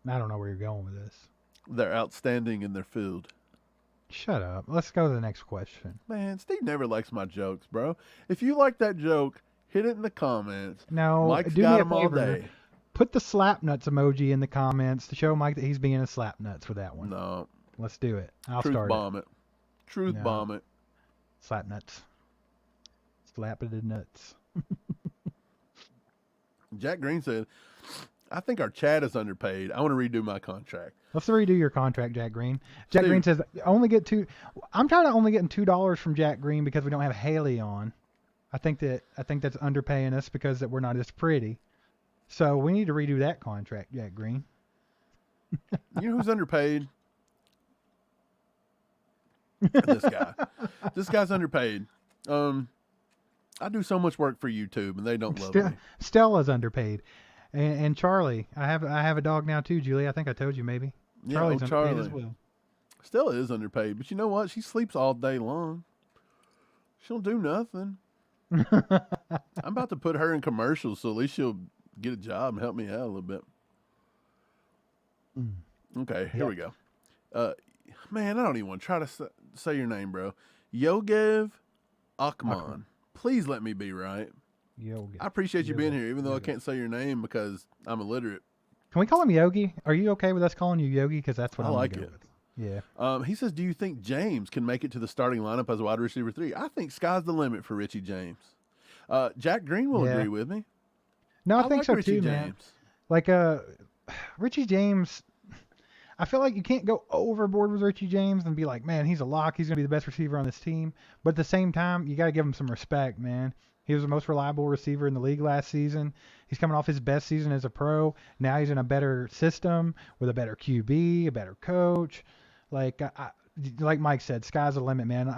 I don't know where you're going with this. They're outstanding in their field. Shut up. Let's go to the next question. Man, Steve never likes my jokes, bro. If you like that joke, hit it in the comments. No, Mike's do got me a them all favor. day. Put the slap nuts emoji in the comments to show Mike that he's being a slap nuts for that one. No. Let's do it. I'll Truth start bomb it. Truth bomb it. Slap nuts. Slap it in nuts. Jack Green said, I think our chat is underpaid. I want to redo my contract. Let's redo your contract, Jack Green. Jack Green says, only get $2. I'm trying to only get $2 from Jack Green because we don't have Haley on. I think that's underpaying us because that we're not as pretty. So we need to redo that contract, Jack Green. You know who's underpaid? This guy. This guy's underpaid. I do so much work for YouTube and they don't love me. Stella's underpaid. And Charlie, I have a dog now too, Julie. I think I told you maybe. Yeah, Charlie's underpaid as well. Stella is underpaid, but you know what? She sleeps all day long. She don't do nothing. I'm about to put her in commercials, so at least she'll get a job and help me out a little bit. Okay, here we go. Man, I don't even want to try to say your name, bro. Yogev Akman. Please let me be right. I appreciate you being here, even though I can't say your name because I'm illiterate. Can we call him Yogi? Are you okay with us calling you Yogi? Because that's what I like it. With. Yeah. He says, do you think James can make it to the starting lineup as a wide receiver 3? I think sky's the limit for Richie James. Jack Green will agree with me. No, I think like so Richie too, James. man. Like Richie James, I feel like you can't go overboard with Richie James and be like, man, he's a lock. He's going to be the best receiver on this team. But at the same time, you got to give him some respect, man. He was the most reliable receiver in the league last season. He's coming off his best season as a pro. Now he's in a better system with a better QB, a better coach. Like Mike said, sky's the limit, man.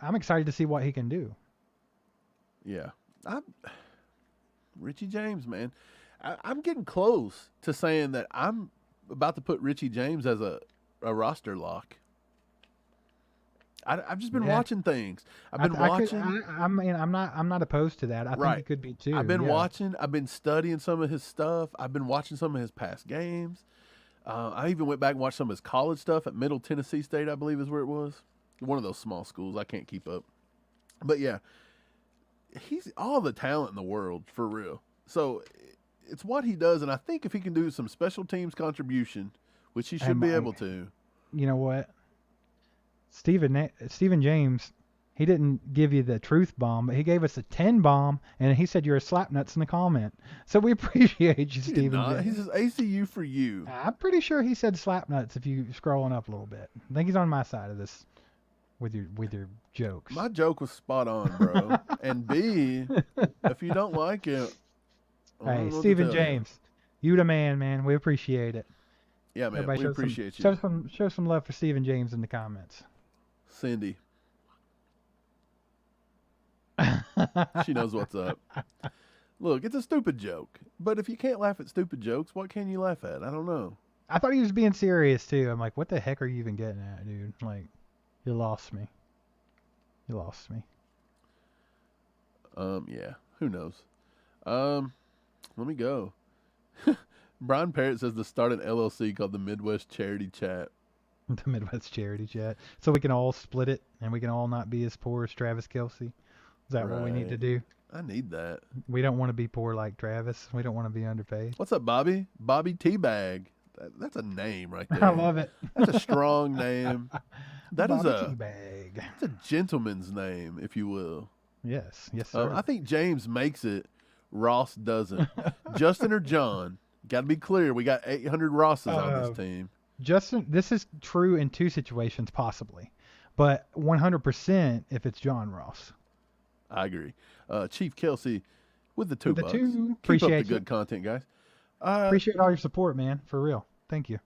I'm excited to see what he can do. Yeah. Richie James, man. I'm getting close to saying that I'm about to put Richie James as a roster lock. I've just been watching things. I've been watching. I'm not opposed to that. I think it could be too. I've been watching. I've been studying some of his stuff. I've been watching some of his past games. I even went back and watched some of his college stuff at Middle Tennessee State, I believe is where it was. One of those small schools. I can't keep up. But yeah, he's all the talent in the world for real. So it's what he does, and I think if he can do some special teams contribution, which he should And be able to. You know what? Stephen James, he didn't give you the truth bomb, but he gave us a 10 bomb, and he said you're a slapnuts in the comment. So we appreciate you, Stephen James. He says ACU for you. I'm pretty sure he said slapnuts if you scrolling up a little bit. I think he's on my side of this with your jokes. My joke was spot on, bro. And B, if you don't like it, hey, Stephen James, you the man. We appreciate it. Yeah, man, Everybody we appreciate you. Show some love for Stephen James in the comments. Cindy. She knows what's up. Look, it's a stupid joke. But if you can't laugh at stupid jokes, what can you laugh at? I don't know. I thought he was being serious, too. I'm like, what the heck are you even getting at, dude? Like, you lost me. Yeah. Who knows? Let me go. Brian Parrott says to start an LLC called the Midwest Charity Chat. The Midwest Charity Chat. So we can all split it and we can all not be as poor as Travis Kelce. Is that what we need to do? I need that. We don't want to be poor like Travis. We don't want to be underpaid. What's up, Bobby? Bobby Teabag. That's a name right there. I love it. That's a strong name. That is Teabag. It's a gentleman's name, if you will. Yes, sir. I think James makes it. Ross doesn't. Justin or John. Got to be clear. We got 800 Rosses on this team. Justin, this is true in two situations possibly, but 100% if it's John Ross. I agree. Chief Kelce with the $2. Keep Appreciate up the good content, guys. Appreciate all your support, man. For real. Thank you.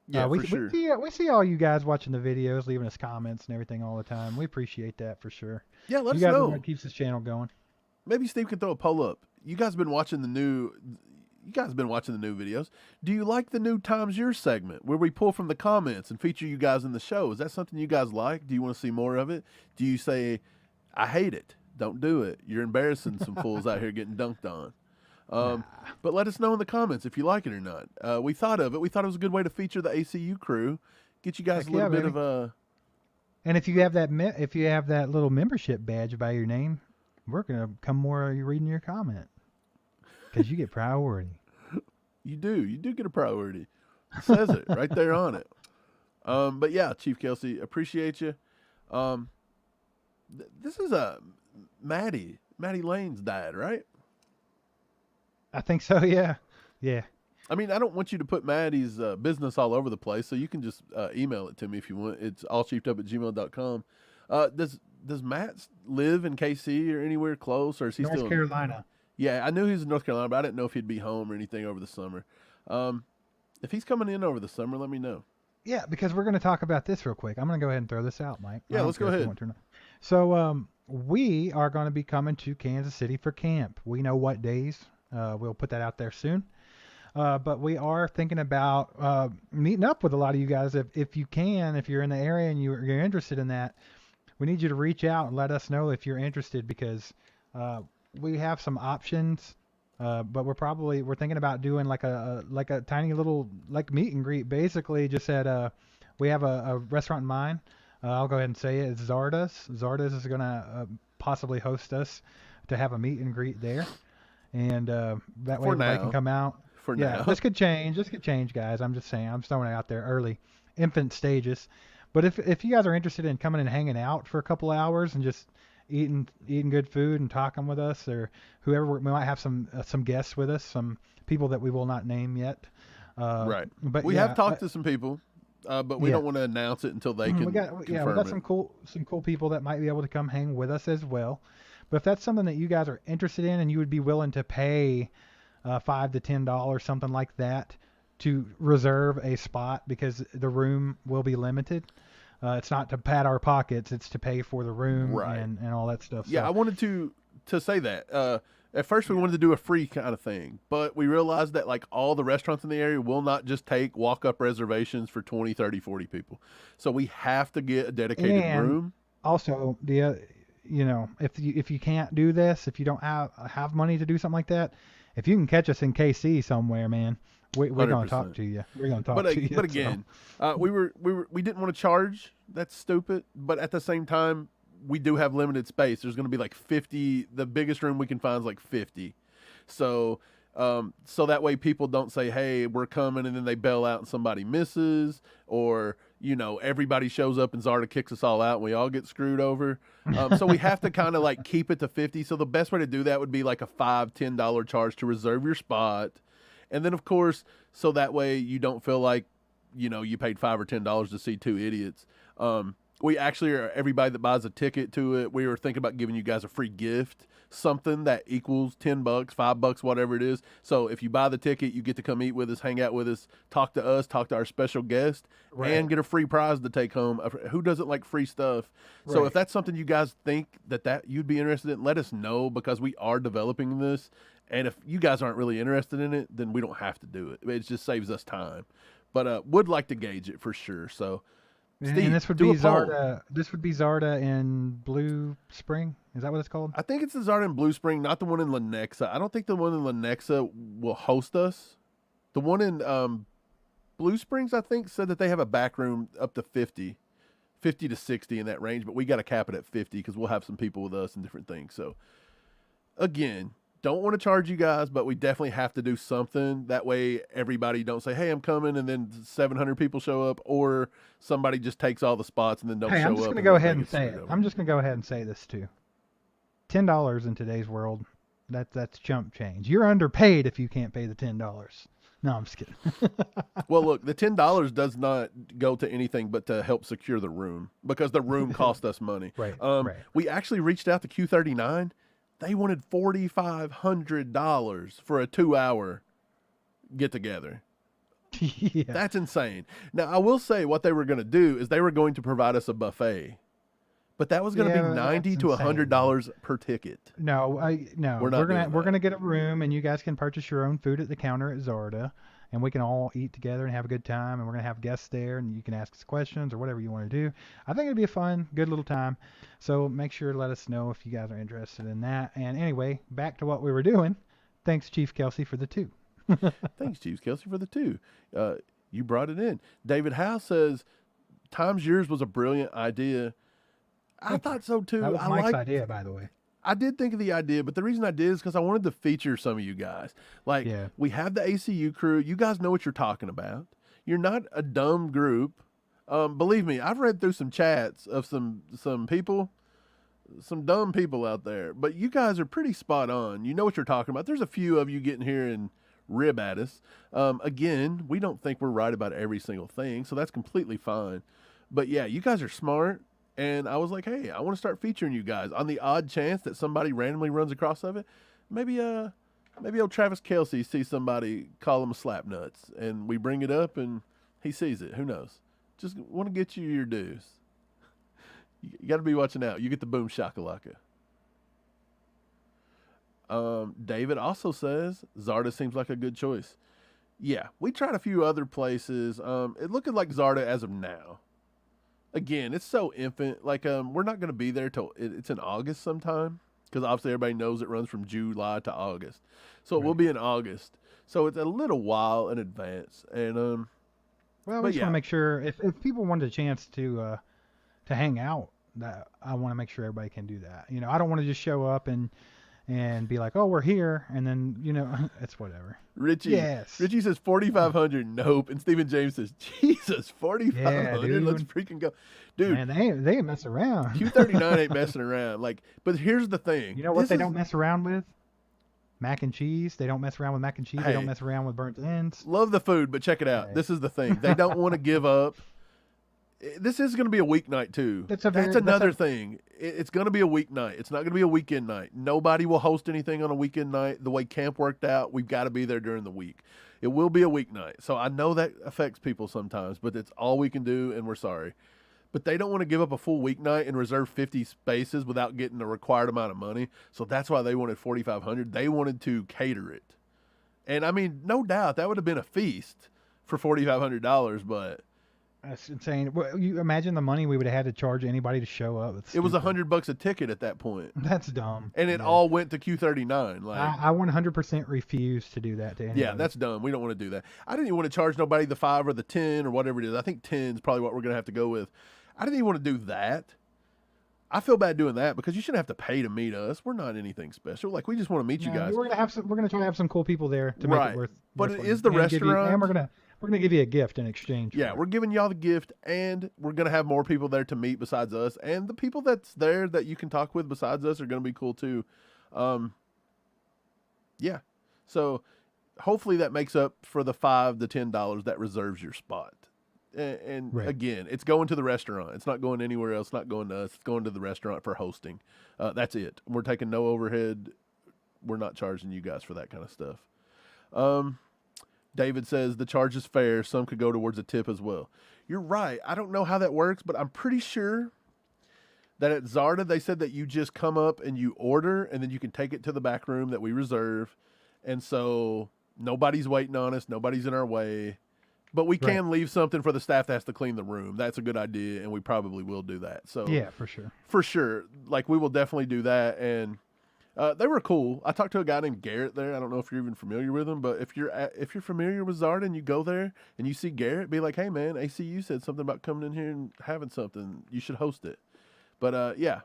Yeah, for sure. We see all you guys watching the videos, leaving us comments and everything all the time. We appreciate that for sure. Yeah, let us know. You know. guys are what keeps this channel going. Maybe Steve can throw a poll up. You guys been watching the new videos. Do you like the new Times Your segment where we pull from the comments and feature you guys in the show? Is that something you guys like? Do you want to see more of it? Do you say, I hate it, don't do it, you're embarrassing some fools out here getting dunked on? But let us know in the comments if you like it or not. We thought of it. We thought it was a good way to feature the ACU crew, get you guys a little bit of a. And if you have that little membership badge by your name, we're gonna come more reading your comment because you get priority. You do get a priority. It says it right there on it. But yeah, Chief Kelce, appreciate you. This is Maddie Lane's dad, right? I think so. Yeah. I mean, I don't want you to put Maddie's business all over the place, so you can just email it to me if you want. It's allcheapedup@gmail.com. Does Matt live in KC or anywhere close, or is he North still Carolina? Yeah, I knew he was in North Carolina, but I didn't know if he'd be home or anything over the summer. If he's coming in over the summer, let me know. Yeah, because we're going to talk about this real quick. I'm going to go ahead and throw this out, Mike. Yeah, let's go ahead. So we are going to be coming to Kansas City for camp. We know what days. We'll put that out there soon. But we are thinking about meeting up with a lot of you guys. If you can, if you're in the area and you're interested in that, we need you to reach out and let us know if you're interested, because we have some options. But we're thinking about doing like a tiny little like meet and greet, basically. Just at we have a restaurant in mind. I'll go ahead and say it. It's Zarda's. Zarda's is gonna possibly host us to have a meet and greet there, and that way everybody can come out. Now. This could change. Guys. I'm just saying. I'm throwing it out there early, infant stages. But if you guys are interested in coming and hanging out for a couple hours and just eating good food and talking with us, or whoever, we might have some guests with us, some people that we will not name yet. Right. But we have talked to some people, but we don't want to announce it until they can. We got some cool people that might be able to come hang with us as well. But if that's something that you guys are interested in and you would be willing to pay $5 to $10, something like that, to reserve a spot, because the room will be limited. It's not to pad our pockets; it's to pay for the room and all that stuff. Yeah, so I wanted to say that. At first, we wanted to do a free kind of thing, but we realized that like all the restaurants in the area will not just take walk-up reservations for 20, 30, 40 people. So we have to get a dedicated room. Also, if you can't do this, if you don't have money to do something like that, if you can catch us in KC somewhere, man, we're going to talk to you. We're going to talk to you. But again, we didn't want to charge. That's stupid. But at the same time, we do have limited space. There's going to be like 50. The biggest room we can find is like 50. So so that way people don't say, hey, we're coming, and then they bail out and somebody misses, or, you know, everybody shows up and Zarda kicks us all out and we all get screwed over. So we have to kind of like keep it to 50. So the best way to do that would be like a $5-10 charge to reserve your spot. And then, of course, so that way you don't feel like, you know, you paid $5 or $10 to see two idiots. We actually are, everybody that buys a ticket to it, we were thinking about giving you guys a free gift, something that equals $10, $5, whatever it is. So if you buy the ticket, you get to come eat with us, hang out with us, talk to our special guest, and get a free prize to take home. Who doesn't like free stuff? Right. So if that's something you guys think that you'd be interested in, let us know, because we are developing this. And if you guys aren't really interested in it, then we don't have to do it. It just saves us time. But would like to gauge it for sure. So. Steve, and this would be Zarda. This would be Zarda in Blue Spring. Is that what it's called? I think it's the Zarda in Blue Spring, not the one in Lenexa. I don't think the one in Lenexa will host us. The one in Blue Springs, I think, said that they have a back room up to 50 to 60 in that range, but we got to cap it at 50 because we'll have some people with us and different things. So, again, don't want to charge you guys, but we definitely have to do something. That way everybody don't say, hey, I'm coming, and then 700 people show up, or somebody just takes all the spots and then don't show up. I'm just going to go ahead and say it. I'm just going to go ahead and say this too. $10 in today's world, that's chump change. You're underpaid if you can't pay the $10. No, I'm just kidding. Well, look, the $10 does not go to anything but to help secure the room, because the room cost us money. Right. We actually reached out to Q39. They wanted $4,500 for a 2-hour get-together. Yeah. That's insane. Now, I will say what they were going to do is they were going to provide us a buffet. But that was going to be $90 to $100 per ticket. No, we're gonna get a room, and you guys can purchase your own food at the counter at Zarda, and we can all eat together and have a good time. And we're gonna have guests there, and you can ask us questions or whatever you want to do. I think it'd be a fun, good little time. So make sure to let us know if you guys are interested in that. And anyway, back to what we were doing. Thanks, Chief Kelce, for the 2. Thanks, Chief Kelce, for the 2. You brought it in. David Howe says, "Times yours was a brilliant idea." I thought so too. That was Mike's idea, by the way. I did think of the idea, but the reason I did is because I wanted to feature some of you guys. We have the ACU crew. You guys know what you're talking about. You're not a dumb group. Believe me, I've read through some chats of some people, some dumb people out there, but you guys are pretty spot on. You know what you're talking about. There's a few of you getting here and rib at us. Again, we don't think we're right about every single thing, so that's completely fine. But yeah, you guys are smart. And I was like, hey, I want to start featuring you guys on the odd chance that somebody randomly runs across of it. Maybe old Travis Kelce sees somebody call him a slap nuts, and we bring it up and he sees it. Who knows? Just want to get you your dues. You got to be watching out. You get the boom shakalaka. David also says Zarda seems like a good choice. Yeah, we tried a few other places. It looking like Zarda as of now. Again, it's so infant. Like, we're not going to be there till it's in August sometime, because obviously everybody knows it runs from July to August. So it will be in August. So it's a little while in advance. And well, we just want to make sure if people want a chance to hang out, that I want to make sure everybody can do that. You know, I don't want to just show up and be like, oh, we're here, and then, you know, it's whatever. Richie says 4,500. Nope. And Stephen James says, Jesus, 4,500. Yeah, let's freaking go, dude. Man, they ain't messing around. Q39 ain't messing around. Like, but here's the thing. You know what they don't mess around with? Mac and cheese. They don't mess around with mac and cheese. They don't mess around with burnt ends. Love the food, but check it out. This is the thing. They don't want to give up. This is going to be a weeknight too. That's another thing. It's going to be a weeknight. It's not going to be a weekend night. Nobody will host anything on a weekend night. The way camp worked out, we've got to be there during the week. It will be a weeknight. So I know that affects people sometimes, but it's all we can do, and we're sorry. But they don't want to give up a full weeknight and reserve 50 spaces without getting the required amount of money. So that's why they wanted 4,500. They wanted to cater it. And I mean, no doubt that would have been a feast for $4,500, but that's insane. Well, you imagine the money we would have had to charge anybody to show up. It was $100 a ticket at that point. That's dumb. And it all went to Q39. Like, I 100% refuse to do that to anybody. Yeah, that's dumb. We don't want to do that. I didn't even want to charge nobody the 5 or the 10 or whatever it is. I think 10 is probably what we're going to have to go with. I didn't even want to do that. I feel bad doing that because you shouldn't have to pay to meet us. We're not anything special. Like, we just want to meet you guys. We're gonna try to have some cool people there to make it worth. But worth it is the restaurant, and we're gonna give you a gift in exchange. Yeah, we're giving y'all the gift, and we're gonna have more people there to meet besides us, and the people that's there that you can talk with besides us are gonna be cool too. Yeah. So hopefully that makes up for the $5 to $10 that reserves your spot. And again, it's going to the restaurant. It's not going anywhere else. It's not going to us. It's going to the restaurant for hosting. That's it. We're taking no overhead. We're not charging you guys for that kind of stuff. David says the charge is fair. Some could go towards a tip as well. You're right. I don't know how that works, but I'm pretty sure that at Zarda they said that you just come up and you order, and then you can take it to the back room that we reserve. And so nobody's waiting on us. Nobody's in our way. But we can leave something for the staff that has to clean the room. That's a good idea, and we probably will do that. So yeah, for sure. For sure. Like, we will definitely do that. And they were cool. I talked to a guy named Garrett there. I don't know if you're even familiar with him, but if you're familiar with Zarda and you go there and you see Garrett, be like, hey, man, ACU said something about coming in here and having something. You should host it. But, yeah,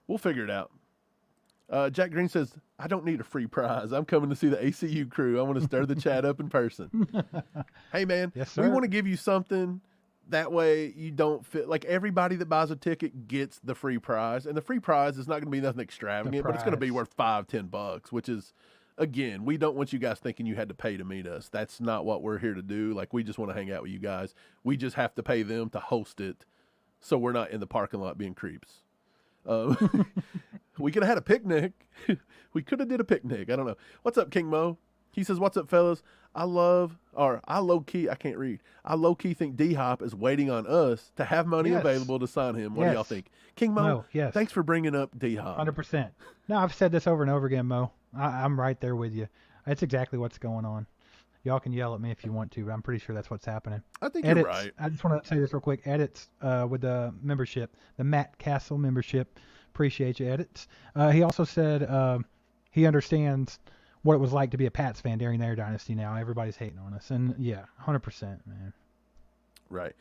we'll figure it out. Jack Green says, I don't need a free prize. I'm coming to see the ACU crew. I want to stir the chat up in person. Hey, man, we want to give you something. That way you don't feel like everybody that buys a ticket gets the free prize. And the free prize is not going to be nothing extravagant, but it's going to be worth $5-10, which is, again, we don't want you guys thinking you had to pay to meet us. That's not what we're here to do. Like, we just want to hang out with you guys. We just have to pay them to host it so we're not in the parking lot being creeps. We could have had a picnic. We could have did a picnic. I don't know. What's up, King Mo? He says, what's up, fellas? I low-key think D-Hop is waiting on us to have money available to sign him. What do y'all think? King Mo, thanks for bringing up D-Hop. 100%. No, I've said this over and over again, Mo. I'm right there with you. That's exactly what's going on. Y'all can yell at me if you want to, but I'm pretty sure that's what's happening. I think you're right. I just want to say this real quick. Edits with the membership, the Matt Castle membership. Appreciate you, Edits. He also said he understands what it was like to be a Pats fan during their dynasty now. Everybody's hating on us. And, yeah, 100%, man. Right.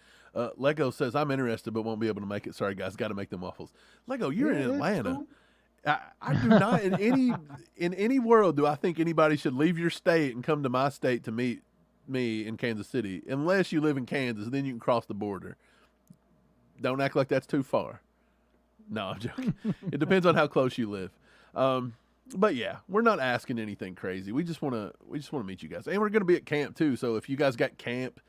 Lego says, I'm interested but won't be able to make it. Sorry, guys. Got to make them waffles. Lego, you're in Atlanta. Cool. I do not in any world do I think anybody should leave your state and come to my state to meet me in Kansas City, unless you live in Kansas. Then you can cross the border. Don't act like that's too far. No, I'm joking. It depends on how close you live. But yeah, we're not asking anything crazy. We just want to meet you guys, and we're going to be at camp too. So if you guys got camp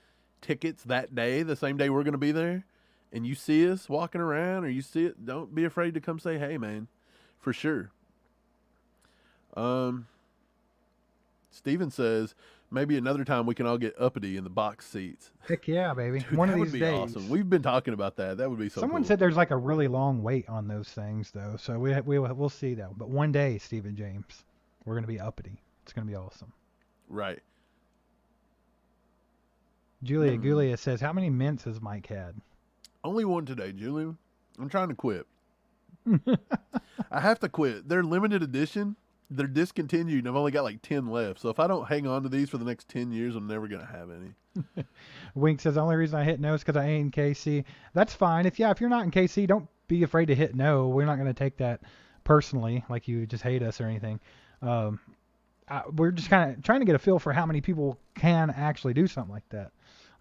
tickets that day, the same day we're going to be there, and you see us walking around or you see it, don't be afraid to come say hey, man. For sure. Steven says, maybe another time we can all get uppity in the box seats. Heck yeah, baby. Dude, One of these days. Awesome. We've been talking about that. That would be so Someone cool. said there's like a really long wait on those things, though. So we'll see, though. But one day, Stephen James, we're going to be uppity. It's going to be awesome. Right. Julia says, how many mints has Mike had? Only one today, Julia. I'm trying to quit. I have to quit. They're limited edition. They're discontinued, and I've only got like 10 left. So if I don't hang on to these for the next 10 years, I'm never going to have any. Wink says, the only reason I hit no is because I ain't in KC. That's fine. If you're not in KC, don't be afraid to hit no. We're not going to take that personally, like you just hate us or anything. We're just kind of trying to get a feel for how many people can actually do something like that.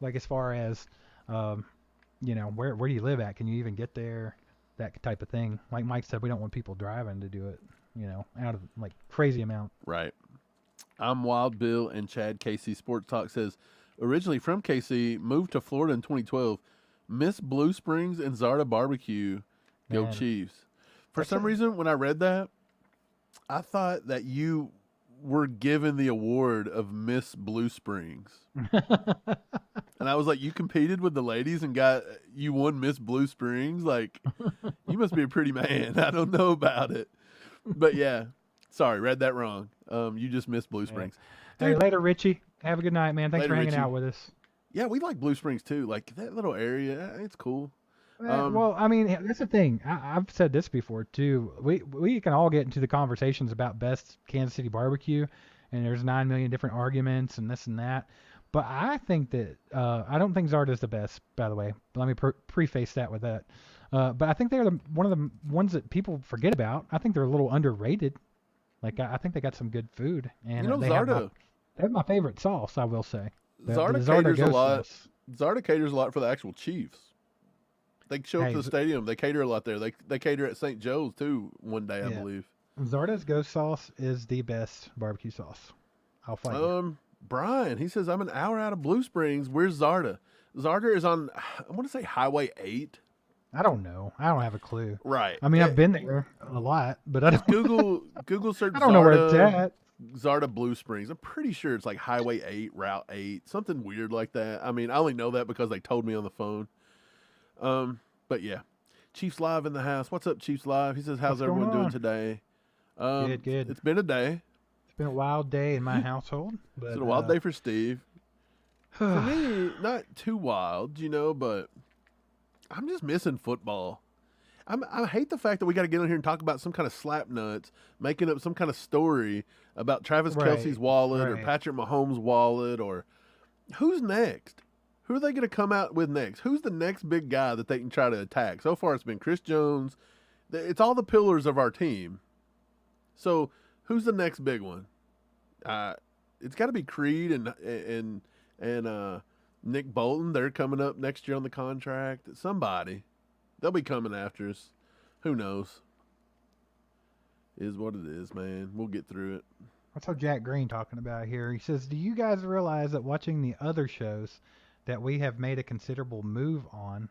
Like as far as, where do you live at? Can you even get there? That type of thing. Like Mike said, we don't want people driving to do it, out of like crazy amount. Right. I'm Wild Bill, and Chad KC Sports Talk says, originally from KC, moved to Florida in 2012. Miss Blue Springs and Zarda Barbecue. Go Chiefs. For some reason, when I read that, I thought that you were given the award of Miss Blue Springs. And I was like, you competed with the ladies and you won Miss Blue Springs? Like, you must be a pretty man. I don't know about it. But yeah, sorry, read that wrong. You just missed Blue Springs. Yeah. Hey, later, Richie. Have a good night, man. Thanks for hanging out with us. Yeah, we like Blue Springs too. Like that little area, it's cool. Well, I mean, that's the thing. I've said this before too. We can all get into the conversations about best Kansas City barbecue, and there's 9 million different arguments and this and that. But I think that I don't think Zarda's the best. By the way, let me preface that with that. But I think they're one of the ones that people forget about. I think they're a little underrated. Like I think they got some good food, and they have my favorite sauce. I will say the caters a Ghost lot. sauce. Zarda caters a lot for the actual Chiefs. They show up to the stadium. They cater a lot there. They cater at St. Joe's too one day, I believe. Zarda's Ghost sauce is the best barbecue sauce. I'll fight you. Brian, he says I'm an hour out of Blue Springs. Where's Zarda? Zarda is on, I want to say Highway 8. I don't know. I don't have a clue. Right. I mean, I've been there a lot, but I don't. Google search. I don't know where it's at. Zarda Blue Springs. I'm pretty sure it's like Highway 8, Route 8, something weird like that. I mean, I only know that because they told me on the phone. But yeah, Chiefs Live in the house. What's up, Chiefs Live? He says, "How's everyone doing today?" Good. It's been a day. It's been a wild day in my household. But, it's been a wild day for Steve. For me, not too wild, but I'm just missing football. I hate the fact that we got to get on here and talk about some kind of slap nuts, making up some kind of story about Travis Kelce's wallet or Patrick Mahomes' wallet or who's next? Who are they going to come out with next? Who's the next big guy that they can try to attack? So far, it's been Chris Jones. It's all the pillars of our team. So who's the next big one? It's got to be Creed and Nick Bolton. They're coming up next year on the contract. Somebody. They'll be coming after us. Who knows? Is what it is, man. We'll get through it. What's up, Jack Green talking about here? He says, do you guys realize that watching the other shows that we have made a considerable move on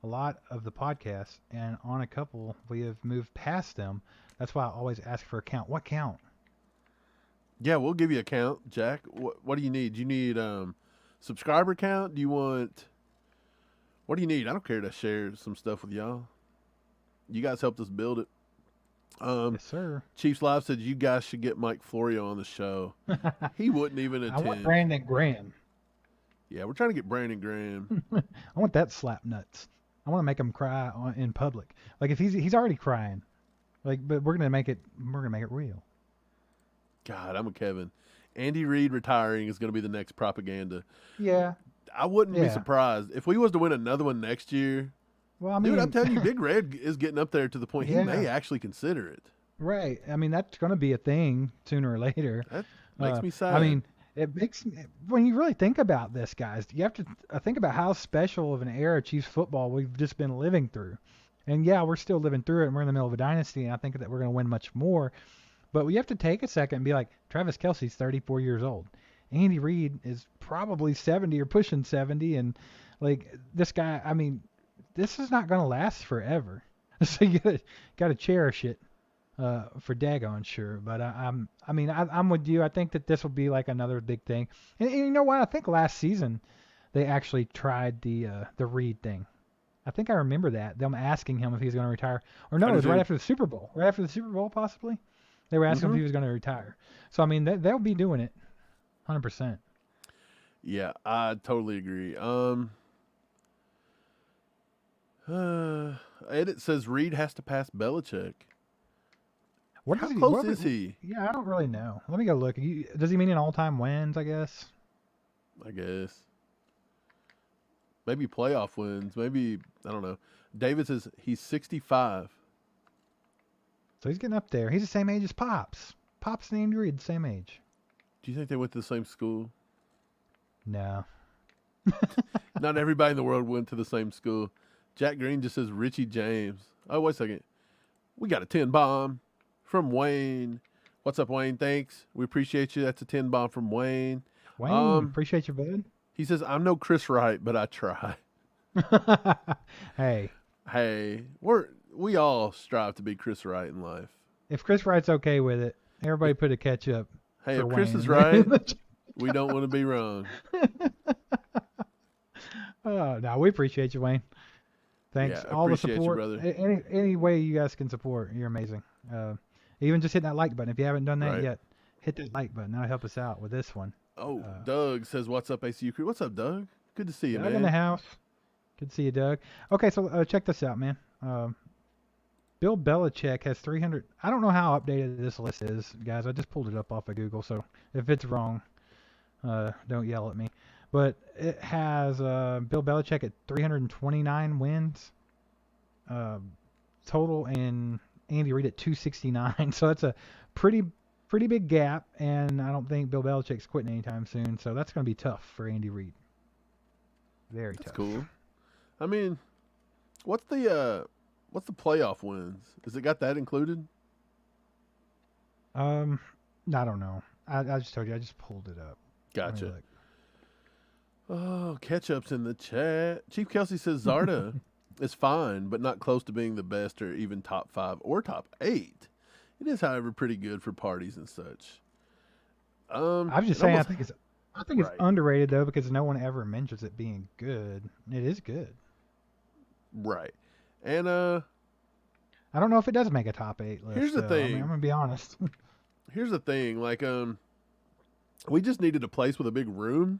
a lot of the podcasts, and on a couple we have moved past them? That's why I always ask for a count. What count? Yeah, we'll give you a count, Jack. What do you need? Do you need subscriber count? Do you want... What do you need? I don't care to share some stuff with y'all. You guys helped us build it. Yes, sir. Chiefs Live said you guys should get Mike Florio on the show. He wouldn't even attend. I want Brandon Graham. Yeah, we're trying to get Brandon Graham. I want that slap nuts. I want to make him cry in public. Like if he's already crying. Like, but we're gonna make it real. God, I'm a Kevin. Andy Reid retiring is gonna be the next propaganda. Yeah. I wouldn't be surprised if we was to win another one next year. Well, I mean, dude, I'm telling you, Big Red is getting up there to the point he may actually consider it. Right. I mean, that's going to be a thing sooner or later. That makes me sad. I mean, it makes when you really think about this, guys, you have to think about how special of an era of Chiefs football we've just been living through. And yeah, we're still living through it, and we're in the middle of a dynasty, and I think that we're going to win much more. But we have to take a second and be like, Travis Kelce's 34 years old. Andy Reid is probably 70 or pushing 70, and like this guy, I mean, this is not going to last forever. So you got to cherish it for daggone sure. But I'm with you. I think that this will be like another big thing. And you know what? I think last season they actually tried the Reid thing. I think I remember that them asking him if he was going to retire, or no, it was right after the Super Bowl. Right after the Super Bowl, possibly. They were asking if he was going to retire. So I mean, they'll be doing it. 100%. Yeah, I totally agree. Edit says Reid has to pass Belichick. How close is he? Yeah, I don't really know. Let me go look. Does he mean in all-time wins, I guess? I guess. Maybe playoff wins. Maybe, I don't know. David says he's 65. So he's getting up there. He's the same age as Pops. Pops and Andy Reid, the same age. Do you think they went to the same school? No. Not everybody in the world went to the same school. Jack Green just says Richie James. Oh, wait a second. We got a 10 bomb from Wayne. What's up, Wayne? Thanks. We appreciate you. That's a 10 bomb from Wayne. Wayne, appreciate you, bud. He says, I'm no Chris Wright, but I try. Hey, we all strive to be Chris Wright in life. If Chris Wright's okay with it, everybody put a catch up. Hey, if Chris is right, we don't want to be wrong. Oh, no, we appreciate you, Wayne. Thanks. Yeah, all the support. You, brother. Any way you guys can support, you're amazing. Even just hitting that like button. If you haven't done that yet, hit that like button. That'll help us out with this one. Oh, Doug says, what's up, ACU crew? What's up, Doug? Good to see you, Doug man. in the house. Good to see you, Doug. Okay, so check this out, man. Bill Belichick has 300. I don't know how updated this list is, guys. I just pulled it up off of Google, so if it's wrong, don't yell at me. But it has Bill Belichick at 329 wins. total, and Andy Reid at 269. So that's a pretty big gap, and I don't think Bill Belichick's quitting anytime soon. So that's going to be tough for Andy Reid. Very That's tough. cool. I mean, what's the playoff wins? Has it got that included? I don't know. I just told you. I just pulled it up. Gotcha. Oh, Ketchup's in the chat. Chief Kelce says Zarda is fine, but not close to being the best or even top 5 or top 8. It is, however, pretty good for parties and such. I'm just saying, I think it's right. underrated though, because no one ever mentions it being good. It is good. Right. And I don't know if it does make a top 8 list. Here's the thing. I mean, I'm gonna be honest. Here's the thing. Like, we just needed a place with a big room.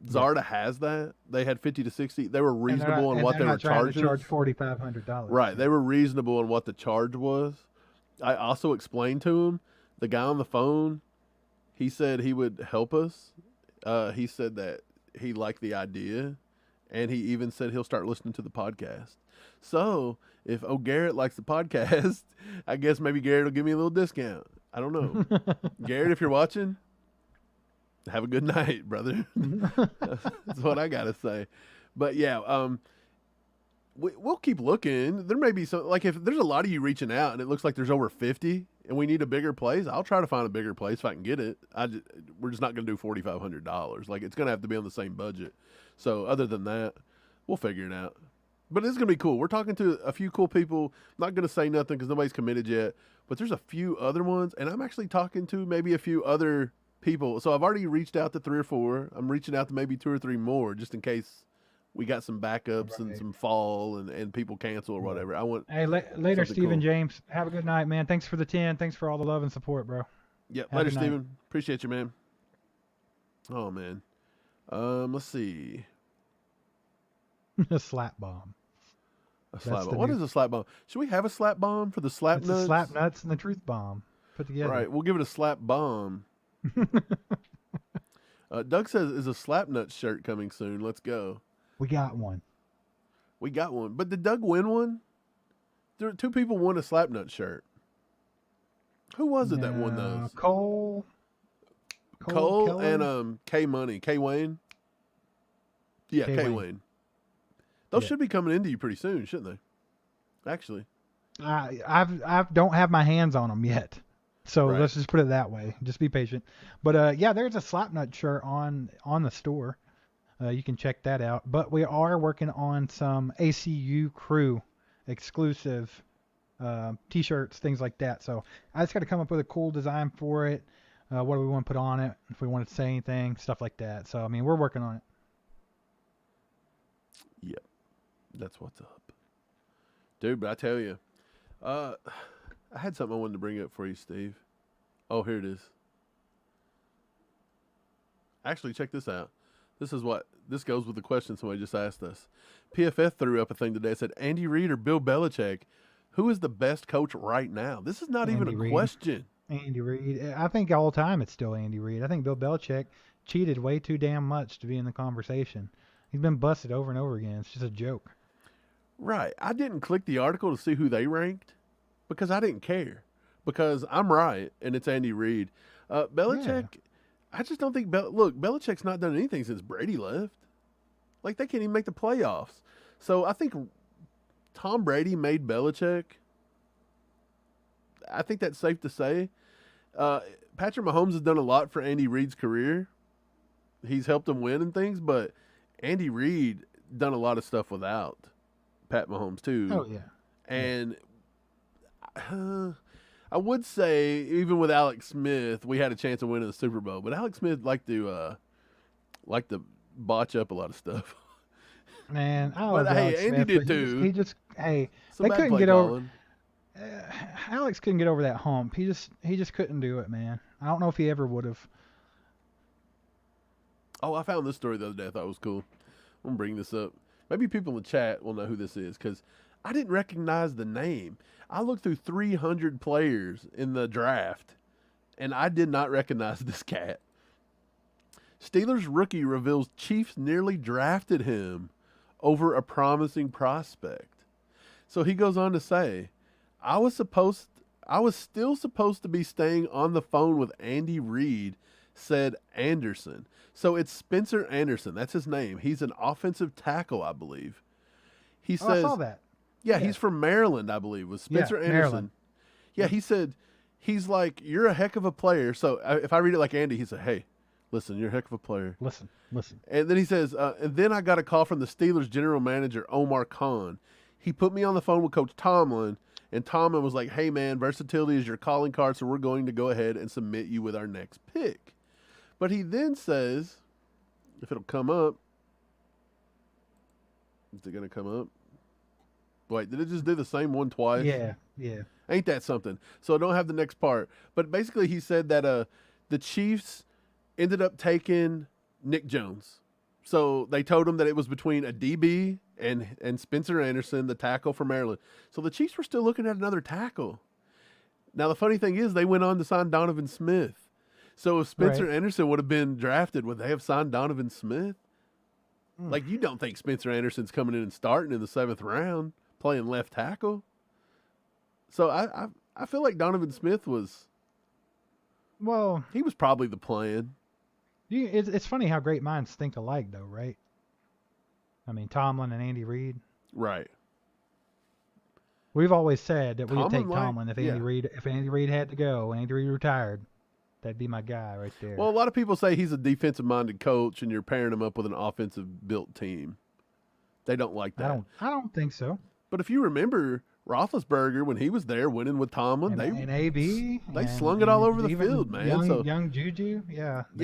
Zarda has that. They had 50 to 60. They were reasonable on what they were charging. Charge $4,500. Right. They were reasonable on what the charge was. I also explained to him, the guy on the phone, he said he would help us. He said that he liked the idea, and he even said he'll start listening to the podcast. So if Garrett likes the podcast, I guess maybe Garrett will give me a little discount. I don't know. Garrett, if you're watching, have a good night, brother. That's what I got to say. But yeah, we'll keep looking. There may be some, like if there's a lot of you reaching out and it looks like there's over 50 and we need a bigger place, I'll try to find a bigger place if I can get it. We're just not going to do $4,500. Like, it's going to have to be on the same budget. So other than that, we'll figure it out. But it's going to be cool. We're talking to a few cool people. I'm not going to say nothing because nobody's committed yet, but there's a few other ones, and I'm actually talking to maybe a few other people. So I've already reached out to 3 or 4. I'm reaching out to maybe 2 or 3 more just in case we got some backups and some fall and people cancel or whatever. I want. Hey, later, Stephen cool. James. Have a good night, man. Thanks for the 10. Thanks for all the love and support, bro. Yep. Later, Stephen. Appreciate you, man. Oh man. Let's see. A slap bomb. A slap bomb. What is a slap bomb? Should we have a slap bomb for the slap nuts? The slap nuts and the truth bomb put together. Right. We'll give it a slap bomb. Doug says, "Is a slap nut shirt coming soon? Let's go." We got one. But did Doug win one? There were 2 people won a slap nut shirt. Who was it that won those? Cole and K Money. K Wayne. Yeah, K Wayne. Those should be coming into you pretty soon, shouldn't they? Actually. I don't have my hands on them yet. So let's just put it that way. Just be patient. But yeah, there's a Slapnut shirt on the store. You can check that out. But we are working on some ACU crew exclusive t-shirts, things like that. So I just got to come up with a cool design for it. What do we want to put on it? If we want to say anything, stuff like that. So I mean, we're working on it. Yep, that's what's up, dude. But I tell you, I had something I wanted to bring up for you, Steve. Oh, here it is. Actually, check this out. This goes with the question somebody just asked us. PFF threw up a thing today. It said, Andy Reid or Bill Belichick, who is the best coach right now? This is not even a question. Andy Reid. I think all the time it's still Andy Reid. I think Bill Belichick cheated way too damn much to be in the conversation. He's been busted over and over again. It's just a joke. Right. I didn't click the article to see who they ranked because I didn't care. Because I'm right, and it's Andy Reid. Belichick, yeah. I just don't think Belichick's not done anything since Brady left. Like, they can't even make the playoffs. So I think Tom Brady made Belichick. I think that's safe to say. Patrick Mahomes has done a lot for Andy Reid's career. He's helped him win and things, but Andy Reid done a lot of stuff without Pat Mahomes too. Oh yeah. And I would say even with Alex Smith, we had a chance of winning the Super Bowl, but Alex Smith liked to botch up a lot lot of stuff. Man, I love Alex Andy Smith, did too. He just they couldn't get over. Alex couldn't get over that hump. He just couldn't do it, man. I don't know if he ever would have. Oh, I found this story the other day. I thought it was cool. I'm going to bring this up. Maybe people in the chat will know who this is because I didn't recognize the name. I looked through 300 players in the draft, and I did not recognize this cat. Steelers rookie reveals Chiefs nearly drafted him over a promising prospect. So he goes on to say, I was still supposed to be staying on the phone with Andy Reid, said Anderson. So it's Spencer Anderson. That's his name. He's an offensive tackle, I believe. He says, I saw that. Yeah, he's from Maryland, I believe, was Spencer Anderson. Maryland. Yeah, he said, he's like, you're a heck of a player. So if I read it like Andy, he said, hey, listen, you're a heck of a player. Listen. And then he says, and then I got a call from the Steelers general manager, Omar Khan. He put me on the phone with Coach Tomlin, and Tomlin was like, hey, man, versatility is your calling card, so we're going to go ahead and submit you with our next pick. But he then says, if it'll come up, is it going to come up? Wait, did it just do the same one twice? Yeah. Ain't that something? So I don't have the next part. But basically he said that the Chiefs ended up taking Nick Jones. So they told him that it was between a DB and Spencer Anderson, the tackle from Maryland. So the Chiefs were still looking at another tackle. Now the funny thing is they went on to sign Donovan Smith. So if Spencer Anderson would have been drafted, would they have signed Donovan Smith? Like, you don't think Spencer Anderson's coming in and starting in the 7th round playing left tackle? So I feel like Donovan Smith was, well, he was probably the plan. It's funny how great minds think alike, though, right? I mean, Tomlin and Andy Reid. Right. We've always said that we'd take Tomlin, Tomlin if Andy Reid had to go. Andy Reid retired. That'd be my guy right there. Well, a lot of people say he's a defensive-minded coach, and you're pairing him up with an offensive-built team. They don't like that. I don't think so. But if you remember Roethlisberger, when he was there winning with Tomlin, and AB, they slung it all over the field, man. Young Juju, they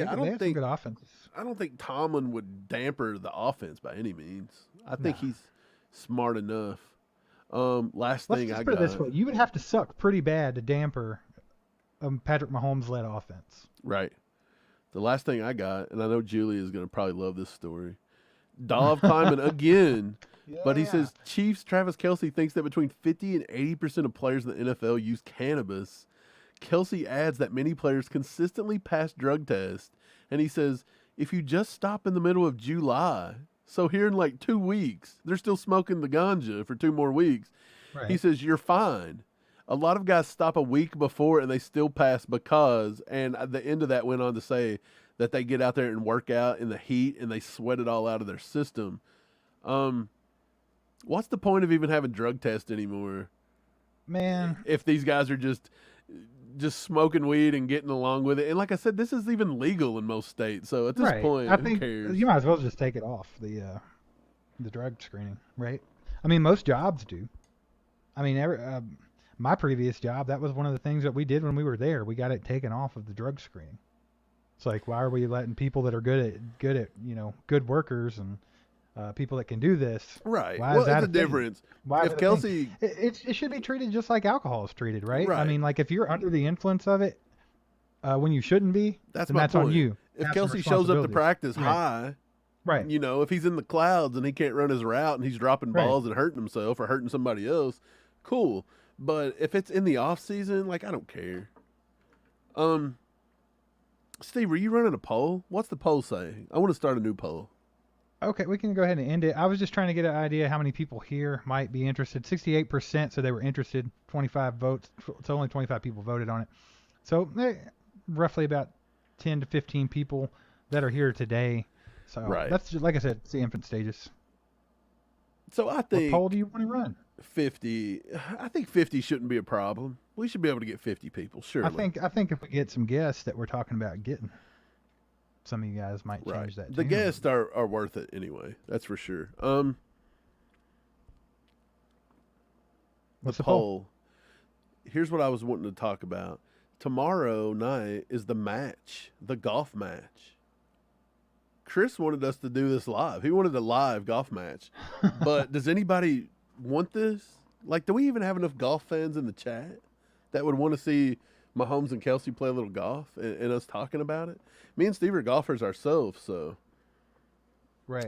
had some good offense. I don't think Tomlin would damper the offense by any means. I think he's smart enough. Let's put it this way: you would have to suck pretty bad to damper Patrick Mahomes-led offense. Right. The last thing I got, and I know Julie is going to probably love this story. Dov Kleiman again. Yeah. But he says Chiefs Travis Kelce thinks that between 50 and 80% of players in the NFL use cannabis. Kelce adds that many players consistently pass drug tests. And he says, if you just stop in the middle of July, so here in like 2 weeks, they're still smoking the ganja for 2 more weeks. Right. He says, you're fine. A lot of guys stop a week before and they still pass because, and at the end of that went on to say that they get out there and work out in the heat and they sweat it all out of their system. What's the point of even having drug tests anymore? Man. If these guys are just smoking weed and getting along with it. And like I said, this is even legal in most states. So at this point, who cares? You might as well just take it off the drug screening, right? I mean, most jobs do. I mean, my previous job, that was one of the things that we did when we were there. We got it taken off of the drug screening. It's like, why are we letting people that are good at good workers and people that can do this? Right. Why is that it's a difference. Why if Kelce, it should be treated just like alcohol is treated, right? Right. I mean, like if you're under the influence of it when you shouldn't be, that's on you. If Kelce shows up to practice high, right? If he's in the clouds and he can't run his route and he's dropping balls and hurting himself or hurting somebody else, cool. But if it's in the off season, like, I don't care. Steve, were you running a poll? What's the poll say? I want to start a new poll. Okay, we can go ahead and end it. I was just trying to get an idea how many people here might be interested. 68% said they were interested. 25 votes. So only 25 people voted on it. So roughly about 10 to 15 people that are here today. So that's just, like I said, it's the infant stages. So I think, what poll do you want to run? 50. I think 50 shouldn't be a problem. We should be able to get 50 people, surely. I think if we get some guests that we're talking about getting, some of you guys might change that. The guests are worth it anyway. That's for sure. What's the poll? Here's what I was wanting to talk about. Tomorrow night is the match, the golf match. Chris wanted us to do this live. He wanted a live golf match. But does anybody want this? Like, do we even have enough golf fans in the chat that would want to see Mahomes and Kelce play a little golf and us talking about it? Me and Steve are golfers ourselves, so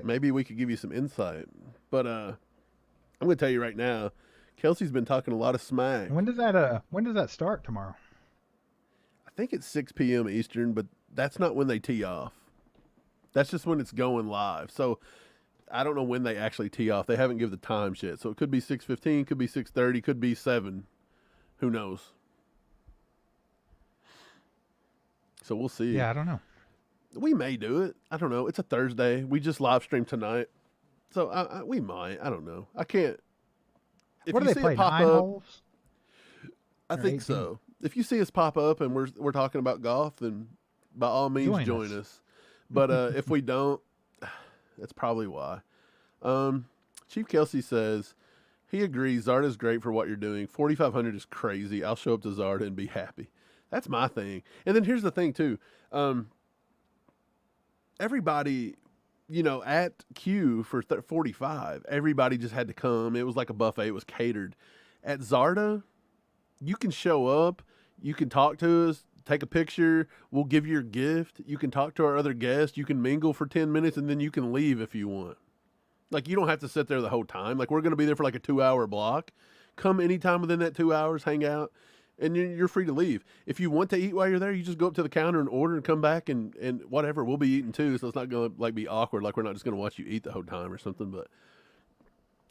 maybe we could give you some insight. But I'm going to tell you right now, Kelce's been talking a lot of smack. When does that start tomorrow? I think it's 6 p.m. Eastern, but that's not when they tee off. That's just when it's going live. So I don't know when they actually tee off. They haven't given the times yet. So it could be 6:15, could be 6:30, could be 7. Who knows? So we'll see. Yeah, I don't know. We may do it. I don't know. It's a Thursday. We just live streamed tonight. So we might. I don't know. I can't. If What do you they see play? it pop 9 up, holes? I Or think 18? so. If you see us pop up and we're talking about golf, then by all means join us. But if we don't, that's probably why. Chief Kelce says he agrees. Zarda's great for what you're doing. 4,500 is crazy. I'll show up to Zarda and be happy. That's my thing. And then here's the thing too. Everybody, at Q for 45, everybody just had to come. It was like a buffet. It was catered. At Zarda, you can show up. You can talk to us, take a picture. We'll give you your gift. You can talk to our other guests. You can mingle for 10 minutes, and then you can leave if you want. Like, you don't have to sit there the whole time. Like, we're going to be there for like a 2-hour block. Come anytime within that 2 hours, hang out, and you're free to leave. If you want to eat while you're there, you just go up to the counter and order and come back and whatever. We'll be eating too, so it's not going to be awkward. Like, we're not just going to watch you eat the whole time or something. But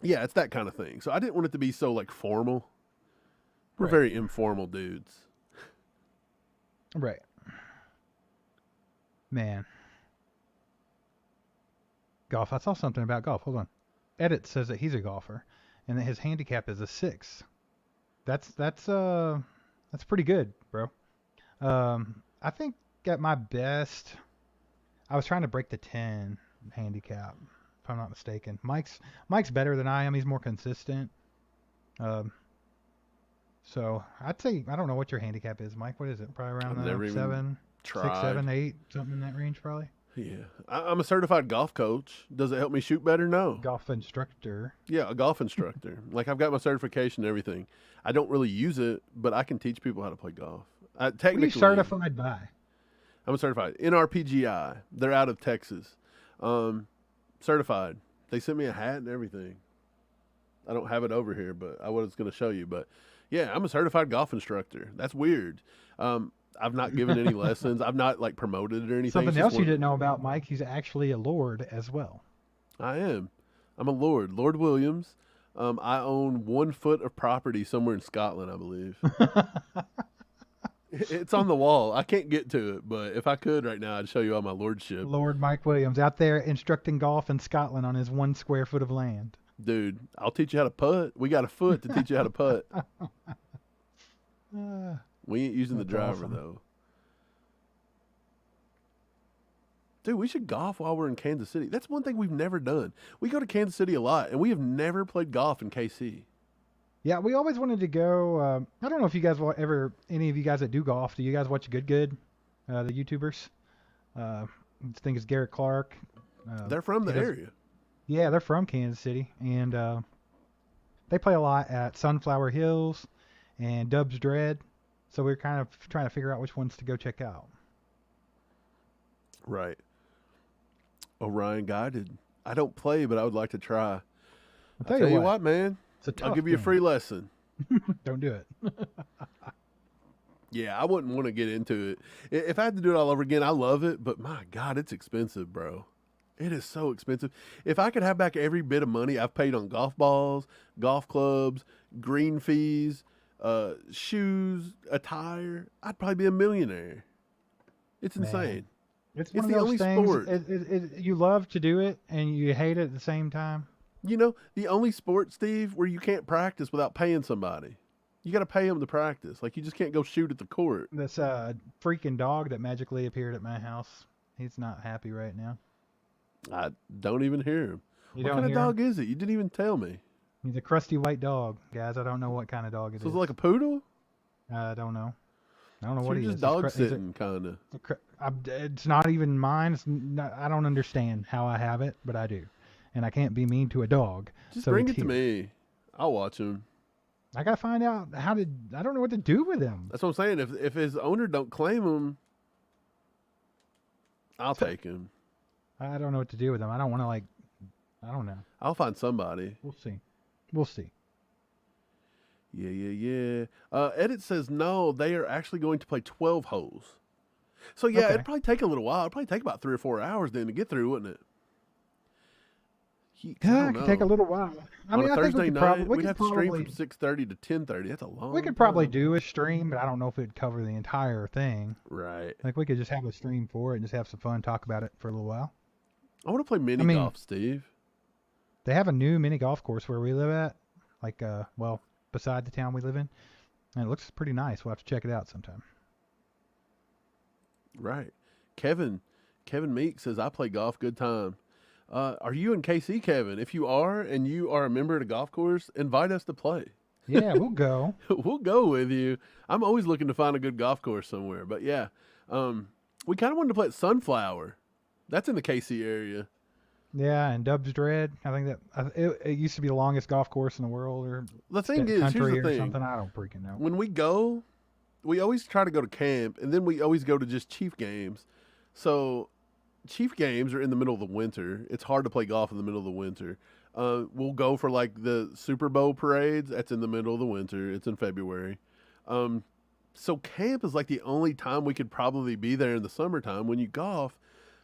yeah, it's that kind of thing. So I didn't want it to be so like formal. We're very informal dudes. Right. Man. Golf. I saw something about golf. Hold on. Edit says that he's a golfer and that his handicap is a 6. That's pretty good, bro. I think at my best, I was trying to break the 10 handicap, if I'm not mistaken. Mike's better than I am. He's more consistent. So I'd say, I don't know what your handicap is, Mike. What is it? Probably around 7, 6, 7, 8, something in that range, probably. Yeah. I'm a certified golf coach. Does it help me shoot better? No. Golf instructor. Yeah, a golf instructor. Like, I've got my certification and everything. I don't really use it, but I can teach people how to play golf. Technically, What are you certified by? I'm certified. NRPGI. They're out of Texas. Certified. They sent me a hat and everything. I don't have it over here, but I was going to show you. But yeah, I'm a certified golf instructor. That's weird. I've not given any lessons. I've not like promoted it or anything. Something else you didn't know about Mike, he's actually a lord as well. I am. I'm a lord. Lord Williams. I own 1 foot of property somewhere in Scotland, I believe. It's on the wall. I can't get to it, but if I could right now, I'd show you all my lordship. Lord Mike Williams out there instructing golf in Scotland on his 1 square foot of land. Dude, I'll teach you how to putt. We got a foot to teach you how to putt. We ain't using the driver, awesome. though. Dude, we should golf while we're in Kansas City. That's one thing we've never done. We go to Kansas City a lot, and we have never played golf in KC. Yeah, we always wanted to go. I don't know if you guys will ever, any of you guys that do golf, do you guys watch Good, the YouTubers? I think it's Garrett Clark. They're from the area. Yeah, they're from Kansas City, and they play a lot at Sunflower Hills and Dub's Dread. So we're kind of trying to figure out which ones to go check out. Right. Orion Guided. I don't play, but I would like to try. I'll tell you what, man. I'll give you a free lesson. Don't do it. Yeah, I wouldn't want to get into it. If I had to do it all over again, I love it, but my God, it's expensive, bro. It is so expensive. If I could have back every bit of money I've paid on golf balls, golf clubs, green fees, shoes, attire, I'd probably be a millionaire. It's insane. It's one of those things. You love to do it and you hate it at the same time. You know, the only sport, Steve, where you can't practice without paying somebody. You got to pay them to practice. Like, you just can't go shoot at the court. This freaking dog that magically appeared at my house. He's not happy right now. I don't even hear him. What kind of dog is it? You didn't even tell me. He's a crusty white dog, guys. I don't know what kind of dog it is. So it's like a poodle? I don't know. I don't know So what he you're is. just dog sitting, kind of. It's not even mine. I don't understand how I have it, but I do. And I can't be mean to a dog. Just bring it to me. I'll watch him. I got to find out I don't know what to do with him. That's what I'm saying. If his owner don't claim him, I'll take him. I don't know what to do with him. I don't want to I don't know. I'll find somebody. We'll see. Yeah. Edit says no, they are actually going to play 12 holes. So yeah, Okay. it'd probably take a little while. It'd probably take about 3 or 4 hours then to get through, wouldn't it? I don't it could take a know. little while. I On mean, a I think Thursday we could night, probably we'd have to stream from 6:30 to 10:30. That's a long. we could probably do a stream, but I don't know if it'd cover the entire thing. Right. Like we could just have a stream for it and just have some fun, talk about it for a little while. I want to play mini golf, Steve. They have a new mini golf course where we live at, like beside the town we live in, and it looks pretty nice. We'll have to check it out sometime. Right. Kevin Meek says, I play golf, good time. Are you in KC, Kevin? If you are, and you are a member at a golf course, invite us to play. Yeah, we'll go. We'll go with you. I'm always looking to find a good golf course somewhere. But yeah, we kind of wanted to play at Sunflower. That's in the KC area. Yeah, and Dub's Dread. I think that it used to be the longest golf course in the world, or the thing is, here's the thing. Something. I don't freaking know. When we go, we always try to go to camp, and then we always go to just Chief games. So Chief games are in the middle of the winter. It's hard to play golf in the middle of the winter. We'll go for like the Super Bowl parades. That's in the middle of the winter. It's in February. So camp is like the only time we could probably be there in the summertime when you golf.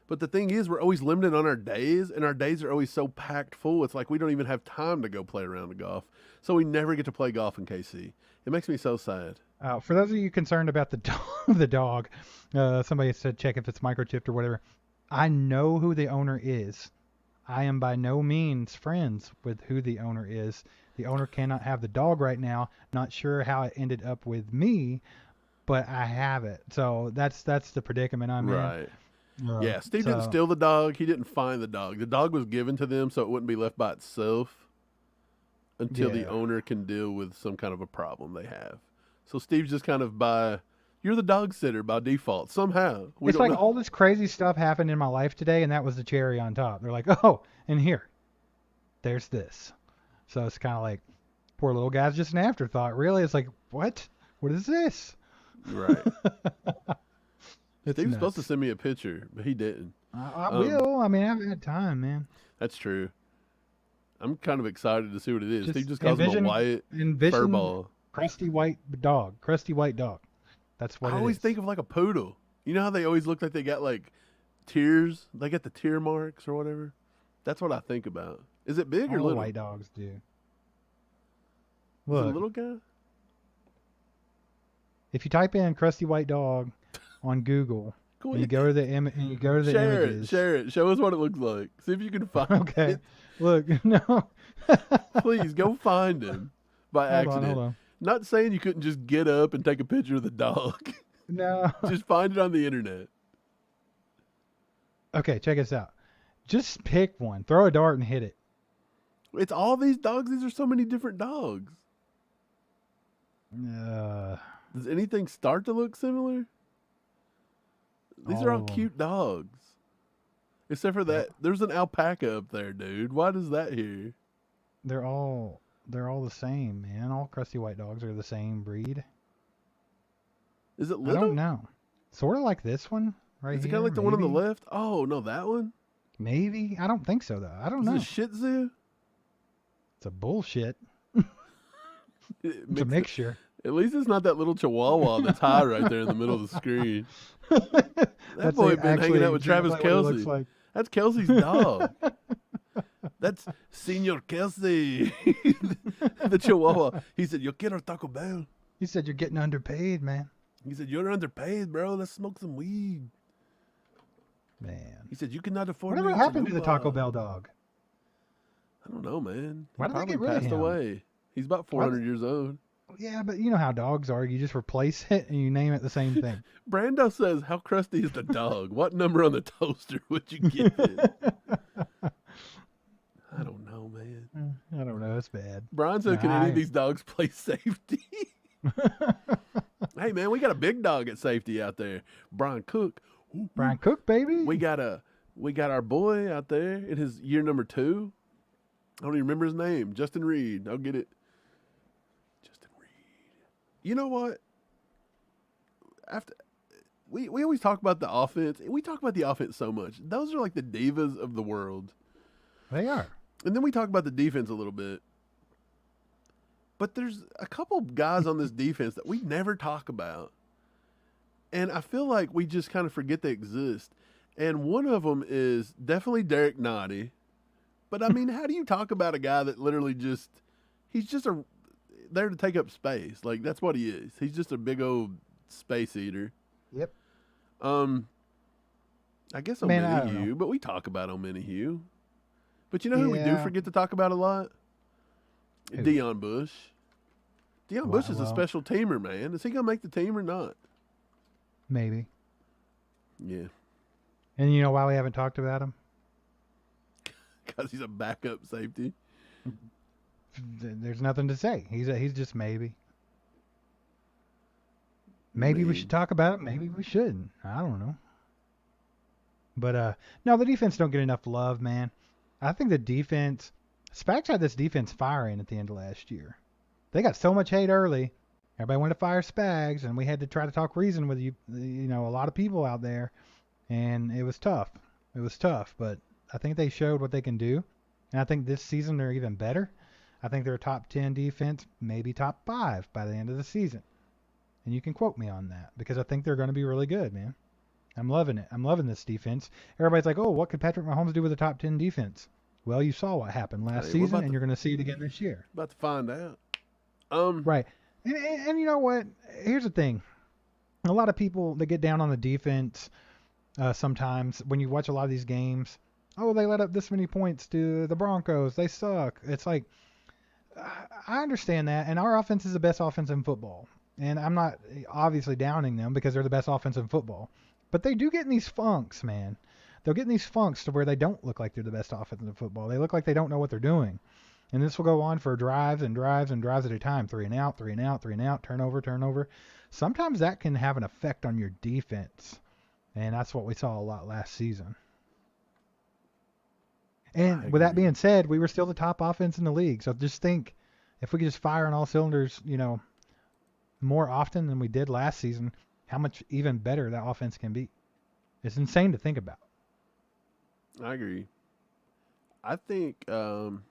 But the thing is, we're always limited on our days, and our days are always so packed full. It's like we don't even have time to go play around the golf. So we never get to play golf in KC. It makes me so sad. For those of you concerned about the dog, somebody said check if it's microchipped or whatever. I know who the owner is. I am by no means friends with who the owner is. The owner cannot have the dog right now. Not sure how it ended up with me, but I have it. So that's the predicament I'm in. Right. Yeah, Steve didn't steal the dog. He didn't find the dog. The dog was given to them so it wouldn't be left by itself until the owner can deal with some kind of a problem they have. So Steve's just kind of you're the dog sitter by default somehow. It's like all this crazy stuff happened in my life today, and that was the cherry on top. They're like, oh, and here, there's this. So it's kind of like, poor little guy's just an afterthought. Really? It's like, what? What is this? Right. Steve was supposed to send me a picture, but he didn't. I will. I mean, I haven't had time, man. That's true. I'm kind of excited to see what it is. Steve just calls him a white fur ball. Crusty white dog. That's what it is. I always think of like a poodle. You know how they always look like they got like tears? They got the tear marks or whatever? That's what I think about. Is it big or little? White dogs do. Look. Is it a little guy? If you type in crusty white dog on Google, and you go to the images. Share it. Show us what it looks like. See if you can find it. Okay. Look, no. Please go find him by accident. Hold on. Not saying you couldn't just get up and take a picture of the dog. No. Just find it on the internet. Okay, check this out. Just pick one. Throw a dart and hit it. It's all these dogs. These are so many different dogs. Does anything start to look similar? These are all cute dogs. Except for that, there's an alpaca up there, dude. Why does that here? They're all the same, man. All crusty white dogs are the same breed. Is it little? I don't know. Sort of like this one right here. Is it kind of like the one on the left? Oh, no, that one? Maybe. I don't think so, though. I don't know. Is it a Shih Tzu? It's a bullshit. It's a mixture. At least it's not that little Chihuahua that's high right there in the middle of the screen. That boy been hanging out with Travis Kelce. Like. That's Kelce's dog. That's Senor Kelce. The Chihuahua. He said, "Yo quiero Taco Bell." He said, "You're getting underpaid, man." He said, "You're underpaid, bro. Let's smoke some weed." Man. He said, "You cannot afford." Whatever happened to the Taco Bell dog? I don't know, man. Why did they get rid of him? Passed away. He's about 400 years old. Yeah, but you know how dogs are. You just replace it and you name it the same thing. Brando says, "How crusty is the dog? What number on the toaster would you give it?" I don't know, man. I don't know. It's bad. Brian said, "Can any of these dogs play safety?" Hey, man, we got a big dog at safety out there. Brian Cook. Ooh, Brian Cook, baby. We got our boy out there in his year number 2. I don't even remember his name. Justin Reed. I'll get it. Justin Reed. You know what? After we always talk about the offense. We talk about the offense so much. Those are like the divas of the world. They are. And then we talk about the defense a little bit. But there's a couple guys on this defense that we never talk about. And I feel like we just kind of forget they exist. And one of them is definitely Derek Nottie. But I mean, how do you talk about a guy that literally he's just there to take up space? Like, that's what he is. He's just a big old space eater. Yep. I guess Man, I don't Omenihu, but we talk about Omenihu. But you know who we do forget to talk about a lot? Who? Deion Bush. Deion Bush is a special teamer, man. Is he going to make the team or not? Maybe. Yeah. And you know why we haven't talked about him? Because he's a backup safety. There's nothing to say. He's just maybe. Maybe we should talk about it. Maybe we shouldn't. I don't know. But no, the defense don't get enough love, man. I think the defense, Spags had this defense firing at the end of last year. They got so much hate early. Everybody wanted to fire Spags, and we had to try to talk reason with a lot of people out there, and it was tough. It was tough, but I think they showed what they can do, and I think this season they're even better. I think they're a top 10 defense, maybe top 5 by the end of the season. And you can quote me on that, because I think they're going to be really good, man. I'm loving it. I'm loving this defense. Everybody's like, oh, what could Patrick Mahomes do with a top 10 defense? Well, you saw what happened last season, and you're going to see it again this year. About to find out. Right. And you know what? Here's the thing. A lot of people, they get down on the defense sometimes when you watch a lot of these games. Oh, they let up this many points to the Broncos. They suck. It's like, I understand that, and our offense is the best offense in football. And I'm not obviously downing them because they're the best offense in football. But they do get in these funks, man. They'll get in these funks to where they don't look like they're the best offense in football. They look like they don't know what they're doing. And this will go on for drives and drives and drives at a time. 3 and out, 3 and out, 3 and out, turnover. Sometimes that can have an effect on your defense. And that's what we saw a lot last season. And with that being said, we were still the top offense in the league. So just think, if we could just fire on all cylinders, more often than we did last season, how much even better that offense can be. It's insane to think about. I agree. I think, man,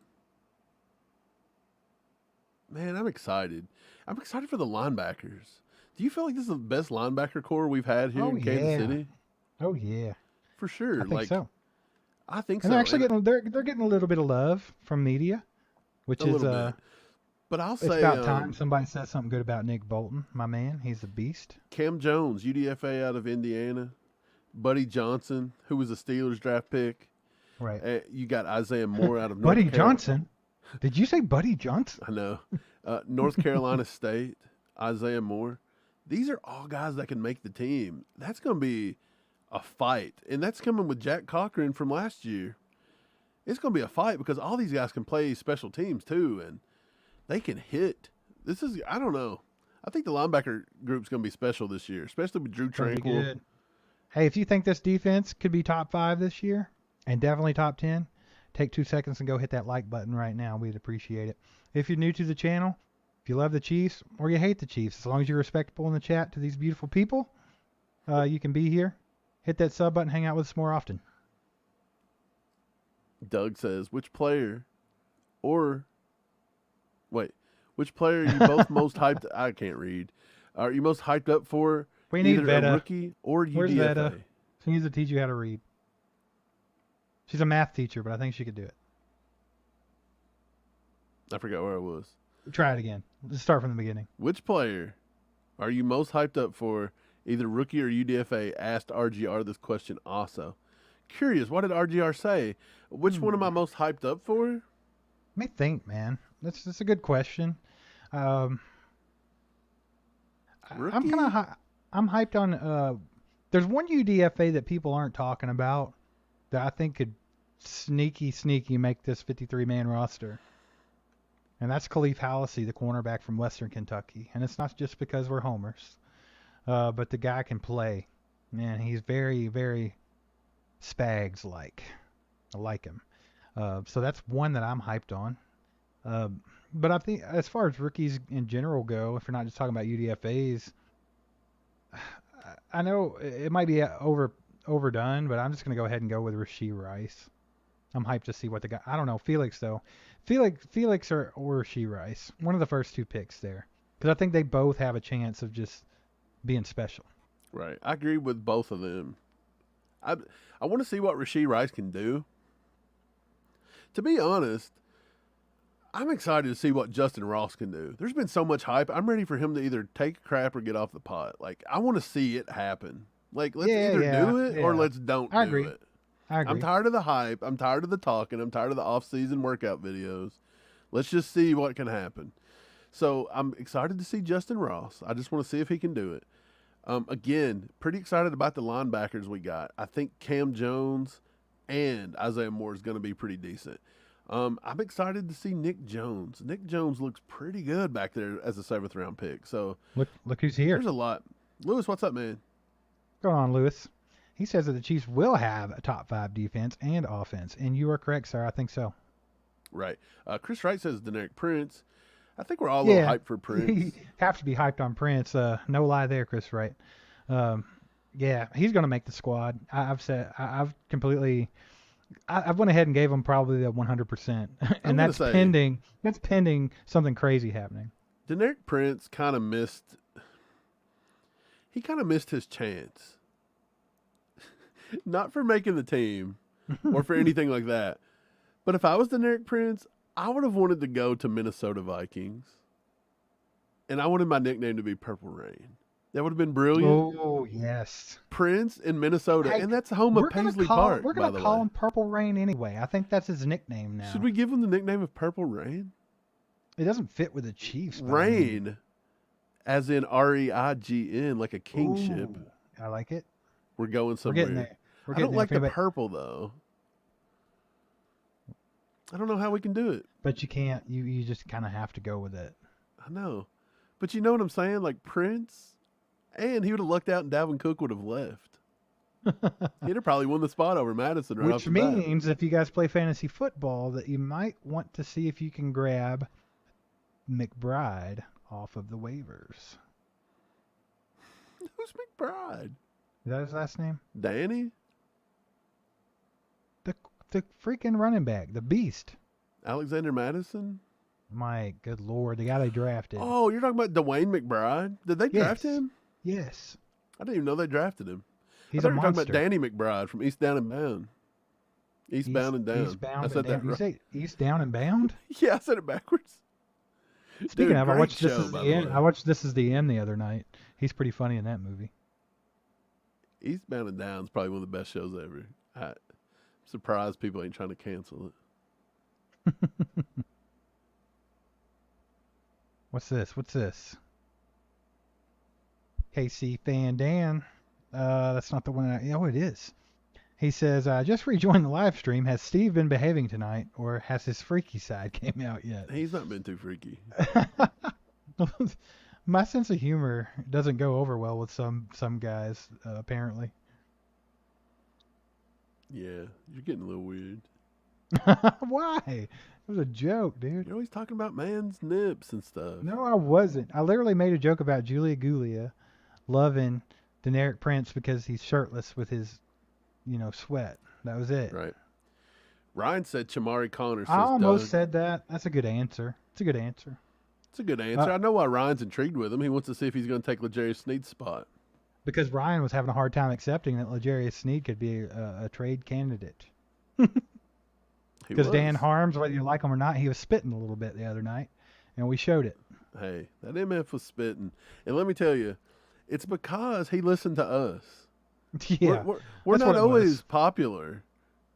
I'm excited. I'm excited for the linebackers. Do you feel like this is the best linebacker core we've had here in Kansas City? Oh, yeah. For sure. I think so. I think so. And they're actually they're getting a little bit of love from media, which is bit. But I'll say it's about time somebody says something good about Nick Bolton, my man. He's a beast. Cam Jones, UDFA out of Indiana. Buddy Johnson, who was a Steelers draft pick. Right. You got Isaiah Moore out of North Buddy Johnson? Did you say Buddy Johnson? I know. North Carolina State, Isaiah Moore. These are all guys that can make the team. That's going to be a fight. And that's coming with Jack Cochran from last year. It's going to be a fight because all these guys can play special teams too, and they can hit. I don't know. I think the linebacker group's going to be special this year, especially with Drew Tranquill. Hey, if you think this defense could be top 5 this year and definitely top 10, take 2 seconds and go hit that like button right now. We'd appreciate it. If you're new to the channel, if you love the Chiefs or you hate the Chiefs, as long as you're respectable in the chat to these beautiful people, you can be here. Hit that sub button, hang out with us more often. Doug says, which player are you both most hyped? I can't read. Are you most hyped up for? We need either Veta. A rookie or UDFA? Where's Veta? She needs to teach you how to read. She's a math teacher, but I think she could do it. I forgot where I was. Try it again. Let's start from the beginning. Which player are you most hyped up for, either rookie or UDFA? Asked RGR this question also. Curious, what did RGR say? Which one am I most hyped up for? Let me think, man. That's a good question. I'm hyped on. There's one UDFA that people aren't talking about that I think could sneaky make this 53-man roster. And that's Khalif Hallisey, the cornerback from Western Kentucky. And it's not just because we're homers. But the guy can play. Man, he's very, very Spags-like. I like him. So that's one that I'm hyped on. But I think as far as rookies in general go, if you're not just talking about UDFAs, I know it might be overdone, but I'm just going to go ahead and go with Rashee Rice. I'm hyped to see what the guy... I don't know. Felix, though. Felix or Rashee Rice. One of the first 2 picks there. Because I think they both have a chance of just being special. Right. I agree with both of them. I want to see what Rashee Rice can do. To be honest, I'm excited to see what Justin Ross can do. There's been so much hype. I'm ready for him to either take a crap or get off the pot. Like, I want to see it happen. Like, let's either do it or let's don't do it. I agree. I'm tired of the hype. I'm tired of the talking. I'm tired of the off-season workout videos. Let's just see what can happen. So I'm excited to see Justin Ross. I just want to see if he can do it. Again, pretty excited about the linebackers we got. I think Cam Jones and Isaiah Moore is going to be pretty decent. I'm excited to see Nick Jones. Nick Jones looks pretty good back there as a 7th round pick. So look who's here. There's a lot. Lewis, what's up, man? What's going on, Lewis? He says that the Chiefs will have a top 5 defense and offense, and you are correct, sir. I think so. Right. Chris Wright says Deneric Prince. I think we're all a little hyped for Prince. Have to be hyped on Prince. No lie there, Chris Wright. Yeah, he's going to make the squad. I've went ahead and gave him probably the 100%, and that's pending something crazy happening. Deneric Prince kind of missed. He kind of missed his chance. Not for making the team or for anything like that. But if I was Deneric Prince, I would have wanted to go to Minnesota Vikings. And I wanted my nickname to be Purple Rain. That would have been brilliant. Oh, yes. Prince in Minnesota. And that's the home of Paisley Park, we're going to call him Purple Rain anyway. I think that's his nickname now. Should we give him the nickname of Purple Rain? It doesn't fit with the Chiefs. Rain, as in REIGN, like a kingship. Ooh, I like it. We're going somewhere. We're getting there. I don't like the purple, though. I don't know how we can do it. But you can't. You just kind of have to go with it. I know. But you know what I'm saying? Like Prince, and he would have lucked out and Dalvin Cook would have left. He'd have probably won the spot over Madison right off the bat. Which means if you guys play fantasy football that you might want to see if you can grab McBride off of the waivers. Who's McBride? Is that his last name? Danny? The freaking running back, the beast. Alexander Madison? My good Lord, the guy they drafted. Oh, you're talking about Dwayne McBride? Did they draft him? Yes. I didn't even know they drafted him. He's a monster. Talking about Danny McBride from East Down and Bound. Eastbound and Down. Eastbound I said and that right. You say East Down and Bound? Yeah, I said it backwards. Speaking of, I watched This Is the End the other night. He's pretty funny in that movie. Eastbound and Down is probably one of the best shows ever. I'm surprised people ain't trying to cancel it. What's this? KC Fan Dan. That's not the one. It is. He says, just rejoined the live stream. Has Steve been behaving tonight, or has his freaky side came out yet? He's not been too freaky. My sense of humor doesn't go over well with some guys, apparently. Yeah, you're getting a little weird. Why? It was a joke, dude. You're always talking about man's nips and stuff. No, I wasn't. I literally made a joke about Julia Gulia loving Deneric Prince because he's shirtless with his, sweat. That was it. Right. Ryan said Chamari Connor. I almost said that. That's a good answer. It's a good answer. I know why Ryan's intrigued with him. He wants to see if he's going to take L'Jarius Sneed's spot. Because Ryan was having a hard time accepting that L'Jarius Sneed could be a trade candidate. Because Dan Harms, whether you like him or not, he was spitting a little bit the other night, and we showed it. Hey, that MF was spitting. And let me tell you, it's because he listened to us. Yeah. We're not always popular,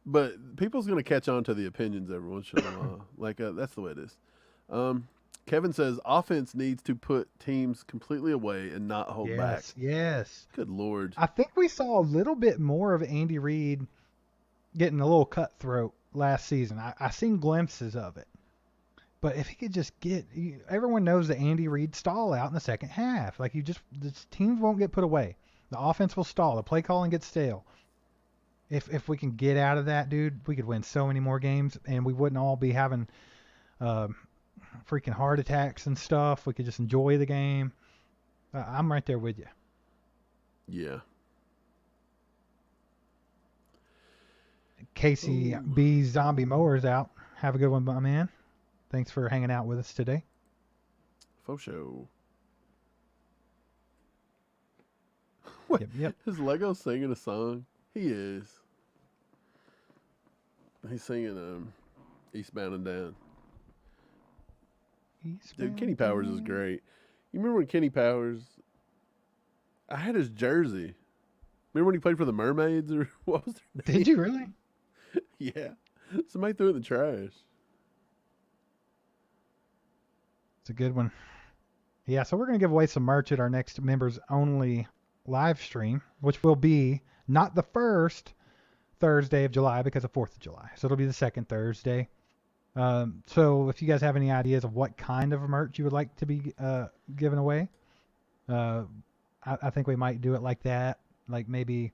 but people's going to catch on to the opinions every once in a while. That's the way it is. Kevin says offense needs to put teams completely away and not hold back. Yes. Good Lord. I think we saw a little bit more of Andy Reid getting a little cutthroat last season. I seen glimpses of it. But if he could just everyone knows that Andy Reid stall out in the second half. The teams won't get put away. The offense will stall. The play calling gets stale. If we can get out of that, dude, we could win so many more games, and we wouldn't all be having freaking heart attacks and stuff. We could just enjoy the game. I'm right there with you. Yeah. Casey B. Zombie Mower's out. Have a good one, my man. Thanks for hanging out with us today. Faux show. What? Yep. Is Lego singing a song? He is. He's singing Eastbound and Down. Eastbound Dude, Kenny Powers is and- great. You remember when Kenny Powers? I had his jersey. Remember when he played for the Mermaids or what was their name? Did you really? Yeah. Somebody threw it in the trash. It's a good one. Yeah, so we're going to give away some merch at our next members only live stream, which will be not the first Thursday of July because of 4th of July. So it'll be the second Thursday. So if you guys have any ideas of what kind of merch you would like to be given away, I think we might do it like that. Like maybe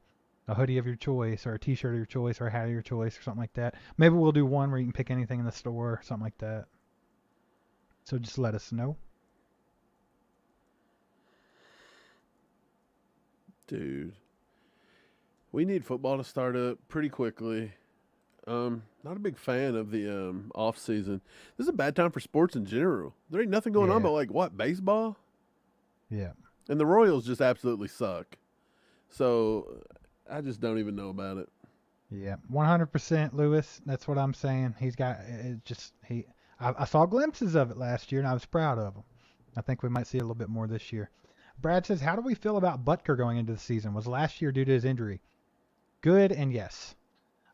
a hoodie of your choice or a t-shirt of your choice or a hat of your choice or something like that. Maybe we'll do one where you can pick anything in the store, something like that. So just let us know. Dude. We need football to start up pretty quickly. Not a big fan of the off season. This is a bad time for sports in general. There ain't nothing going on but like what, baseball? Yeah. And the Royals just absolutely suck. So I just don't even know about it. Yeah, 100% Lewis. That's what I'm saying. He's got it. I saw glimpses of it last year, and I was proud of him. I think we might see it a little bit more this year. Brad says, "How do we feel about Butker going into the season? Was last year due to his injury?" Good and yes.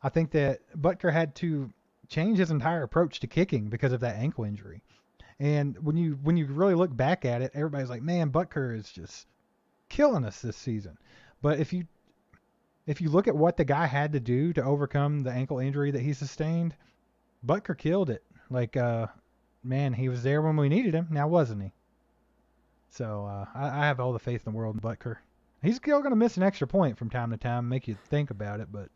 I think that Butker had to change his entire approach to kicking because of that ankle injury. And when you really look back at it, everybody's like, "Man, Butker is just killing us this season." But if you look at what the guy had to do to overcome the ankle injury that he sustained, Butker killed it. Like, man, he was there when we needed him. Now, wasn't he? So I have all the faith in the world in Butker. He's still going to miss an extra point from time to time, make you think about it, but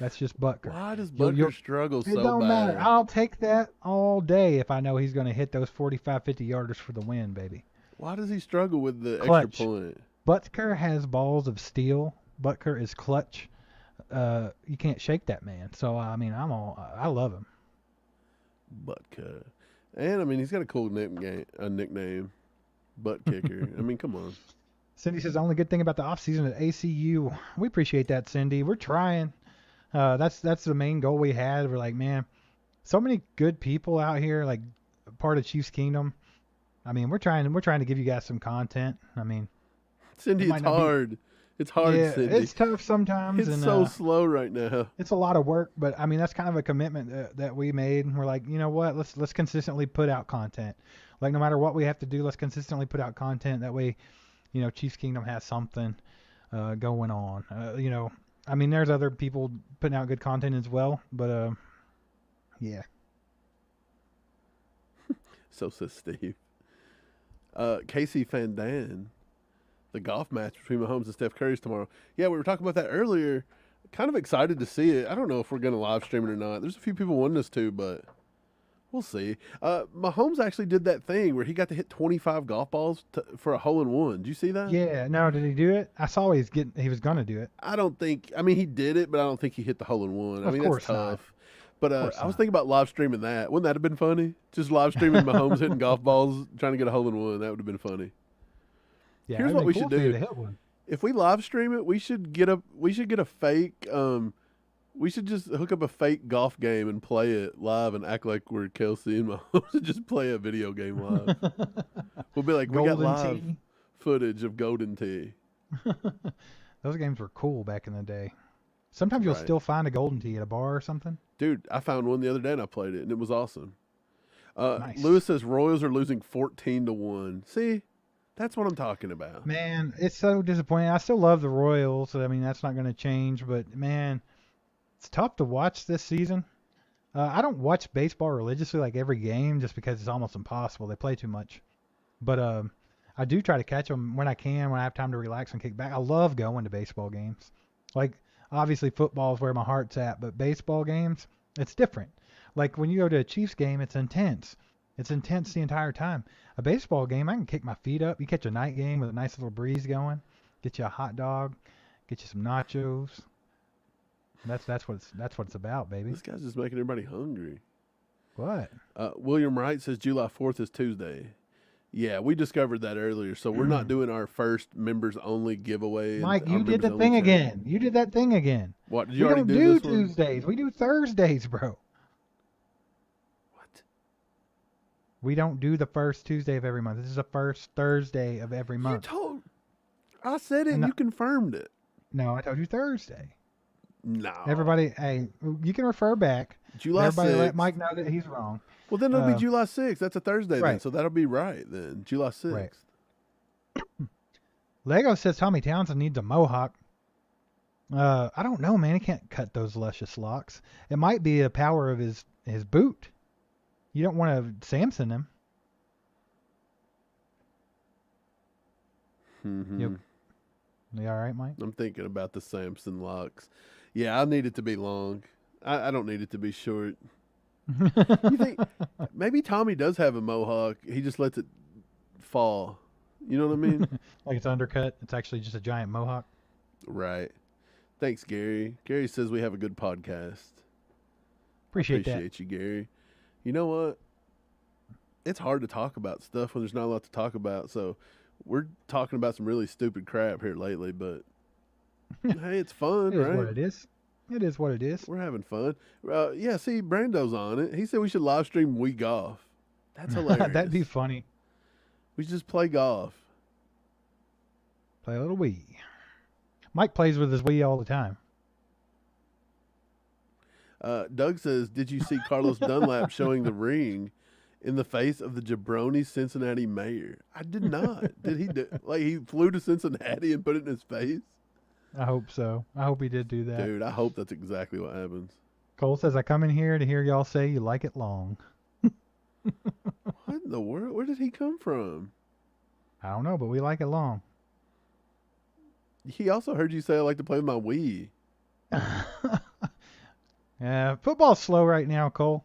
that's just Butker. Why does Butker struggle so bad? It don't matter. I'll take that all day if I know he's going to hit those 45, 50 yarders for the win, baby. Why does he struggle with the Clutch. extra point? Butker has balls of steel. Butker is clutch. You can't shake that man. So I mean, I love him. Butker, and I mean he's got a cool nickname, Butt Kicker. I mean, come on. Cindy says the only good thing about the offseason at ACU. We appreciate that, Cindy. We're trying. That's the main goal we had. We're like, man, so many good people out here, like part of Chiefs Kingdom. I mean, we're trying to give you guys some content. I mean, Cindy, it's hard. It's hard, yeah, Cindy. It's tough sometimes. It's so slow right now. It's a lot of work, but I mean that's kind of a commitment that we made. We're like, you know what? Let's consistently put out content. Like no matter what we have to do, let's consistently put out content. That way, you know, Chiefs Kingdom has something going on. You know, I mean there's other people putting out good content as well, but yeah. So says Steve. Casey Van Dan. The golf match between Mahomes and Steph Curry's tomorrow. Yeah, we were talking about that earlier. Kind of excited to see it. I don't know if we're going to live stream it or not. There's a few people wanting us to, but we'll see. Mahomes actually did that thing where he got to hit 25 golf balls for a hole-in-one. Did you see that? Yeah. No, did he do it? I saw he was going to do it. I don't think – I mean, he did it, but I don't think he hit the hole-in-one. I mean, that's tough. But I was thinking about live streaming that. Wouldn't that have been funny? Just live streaming Mahomes hitting golf balls, trying to get a hole-in-one. That would have been funny. Yeah, here's what we cool should do. If we live stream it, we should get a fake. We should just hook up a fake golf game and play it live and act like we're Kelce and Mahomes and just play a video game live. We'll be like, we got live footage of Golden Tee. Those games were cool back in the day. Sometimes you'll still find a Golden Tee at a bar or something. Dude, I found one the other day and I played it and it was awesome. Nice. Lewis says Royals are losing 14-1. See? That's what I'm talking about. Man, it's so disappointing. I still love the Royals. I mean, that's not going to change. But, man, it's tough to watch this season. I don't watch baseball religiously like every game just because it's almost impossible. They play too much. But I do try to catch them when I can, when I have time to relax and kick back. I love going to baseball games. Like, obviously, football is where my heart's at. But baseball games, it's different. Like, when you go to a Chiefs game, it's intense. It's intense the entire time. A baseball game, I can kick my feet up. You catch a night game with a nice little breeze going. Get you a hot dog. Get you some nachos. That's what it's about, baby. This guy's just making everybody hungry. What? William Wright says July 4th is Tuesday. Yeah, we discovered that earlier, so we're not doing our first members only giveaway. Mike, you did the thing again. You did that thing again. What? Did you we already don't do this one? Tuesdays. We do Thursdays, bro. We don't do the first Tuesday of every month. This is the first Thursday of every month. I said it and you confirmed it. No, I told you Thursday. No. Everybody, hey, you can refer back. July Everybody 6th. let Mike know that he's wrong. Well, then it'll be July 6th. That's a Thursday right. then, so that'll be right then. July 6th. Right. Lego says Tommy Townsend needs a mohawk. I don't know, man. He can't cut those luscious locks. It might be the power of his boot. You don't want to Samson him. Mm-hmm. Yep. You all right, Mike? I'm thinking about the Samson locks. Yeah, I need it to be long. I don't need it to be short. You think maybe Tommy does have a mohawk? He just lets it fall. You know what I mean? Like it's undercut. It's actually just a giant mohawk. Right. Thanks, Gary. Gary says we have a good podcast. Appreciate you, Gary. You know what? It's hard to talk about stuff when there's not a lot to talk about. So we're talking about some really stupid crap here lately, but hey, it's fun, It is right? what it is. It is what it is. We're having fun. Yeah, see, Brando's on it. He said we should live stream Wii golf. That's hilarious. That'd be funny. We should just play golf. Play a little Wii. Mike plays with his Wii all the time. Doug says, did you see Carlos Dunlap showing the ring in the face of the jabroni Cincinnati mayor? I did not. Did he do, like he flew to Cincinnati and put it in his face? I hope so. I hope he did do that. Dude, I hope that's exactly what happens. Cole says, I come in here to hear y'all say you like it long. What in the world? Where did he come from? I don't know, but we like it long. He also heard you say I like to play with my Wii. Yeah, football's slow right now, Cole.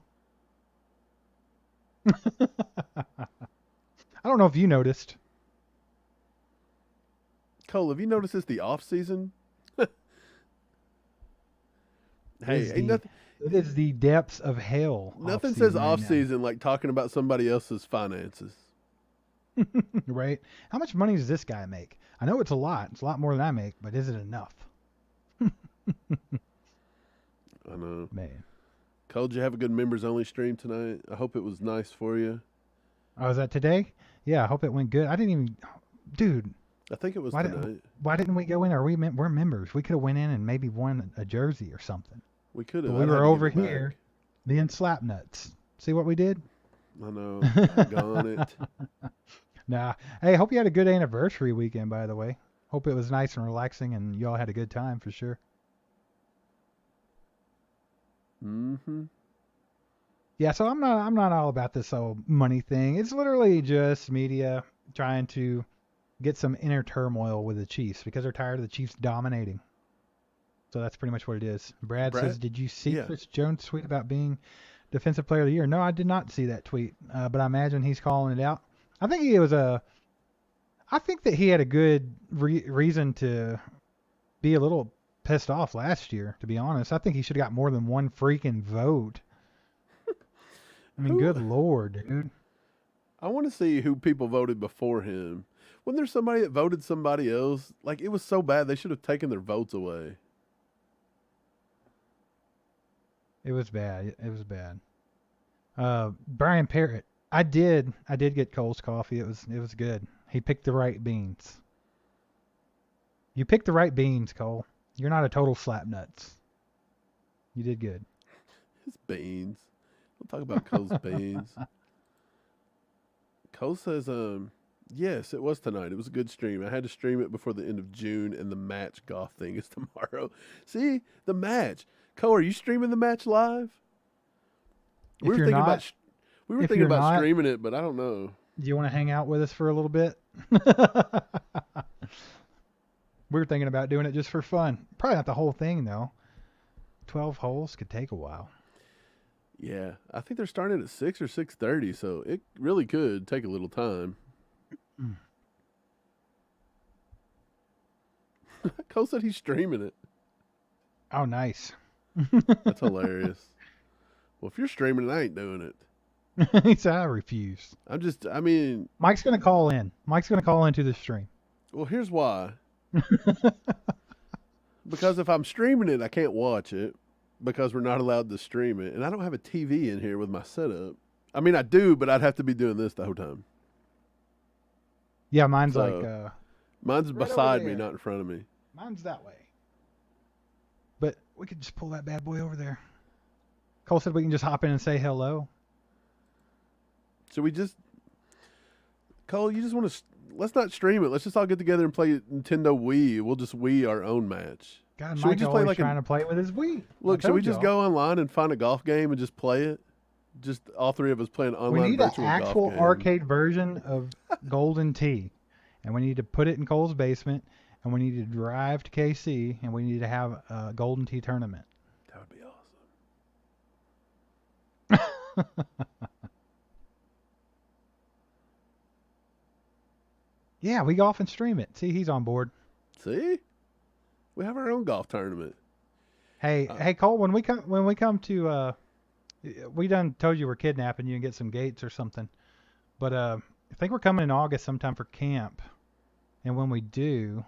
I don't know if you noticed. Cole, have you noticed it's the off season? Hey, ain't nothing. It is the depths of hell. Nothing says off season like talking about somebody else's finances. Right? How much money does this guy make? I know it's a lot. It's a lot more than I make, but is it enough? I know. Man. Cole, did you have a good members only stream tonight? I hope it was nice for you. Oh, is that today? Yeah, I hope it went good. I didn't even, dude. I think it was tonight. Why didn't we go in? We're members. We could have went in and maybe won a jersey or something. We could have. But we were over here being slap nuts. See what we did? I know. Gone it. Nah. Hey, hope you had a good anniversary weekend, by the way. Hope it was nice and relaxing and you all had a good time for sure. Mm-hmm. Yeah, so I'm not all about this whole money thing. It's literally just media trying to get some inner turmoil with the Chiefs because they're tired of the Chiefs dominating. So that's pretty much what it is. Brad says, did you see Chris Jones' tweet about being Defensive Player of the Year? No, I did not see that tweet, but I imagine he's calling it out. I think that he had a good reason to be a little pissed off last year, to be honest. I think he should have got more than one freaking vote. I mean, good Lord, dude. I want to see who people voted before him. Wasn't there somebody that voted somebody else? Like, it was so bad, they should have taken their votes away. It was bad. It was bad. Brian Parrott. I did get Cole's coffee. It was good. He picked the right beans. You picked the right beans, Cole. You're not a total slapnuts. You did good. His beans. We'll talk about Cole's beans. Cole says, yes, it was tonight. It was a good stream. I had to stream it before the end of June, and the match golf thing is tomorrow. See, the match. Cole, are you streaming the match live? We were thinking about streaming it, but I don't know. Do you want to hang out with us for a little bit? We were thinking about doing it just for fun. Probably not the whole thing, though. 12 holes could take a while. Yeah, I think they're starting at 6 or 6:30, so it really could take a little time. Cole said he's streaming it. Oh, nice. That's hilarious. Well, if you're streaming it, I ain't doing it. He said, I refuse. Mike's going to call in. Mike's going to call into the stream. Well, here's why. Because if I'm streaming it, I can't watch it because we're not allowed to stream it. And I don't have a TV in here with my setup. I mean, I do, but I'd have to be doing this the whole time. Yeah, mine's So, mine's right beside over me, there. not in front of me. Mine's that way. But we could just pull that bad boy over there. Cole said we can just hop in and say hello. So we just, Cole, you just want to, let's not stream it. Let's just all get together and play Nintendo Wii. We'll just Wii our own match. God, Should we Mike just play always like trying to play with his Wii. Look, should we just go online and find a golf game and just play it? Just all three of us playing online We need an virtual actual golf game. arcade version of Golden Tee. And we need to put it in Cole's basement. And we need to drive to KC. And we need to have a Golden Tee tournament. That would be awesome. Yeah, we golf and stream it. See, he's on board. See? We have our own golf tournament. Hey, Cole, when we come to we done told you we're kidnapping you and get some gates or something. But I think we're coming in August sometime for camp. And when we do,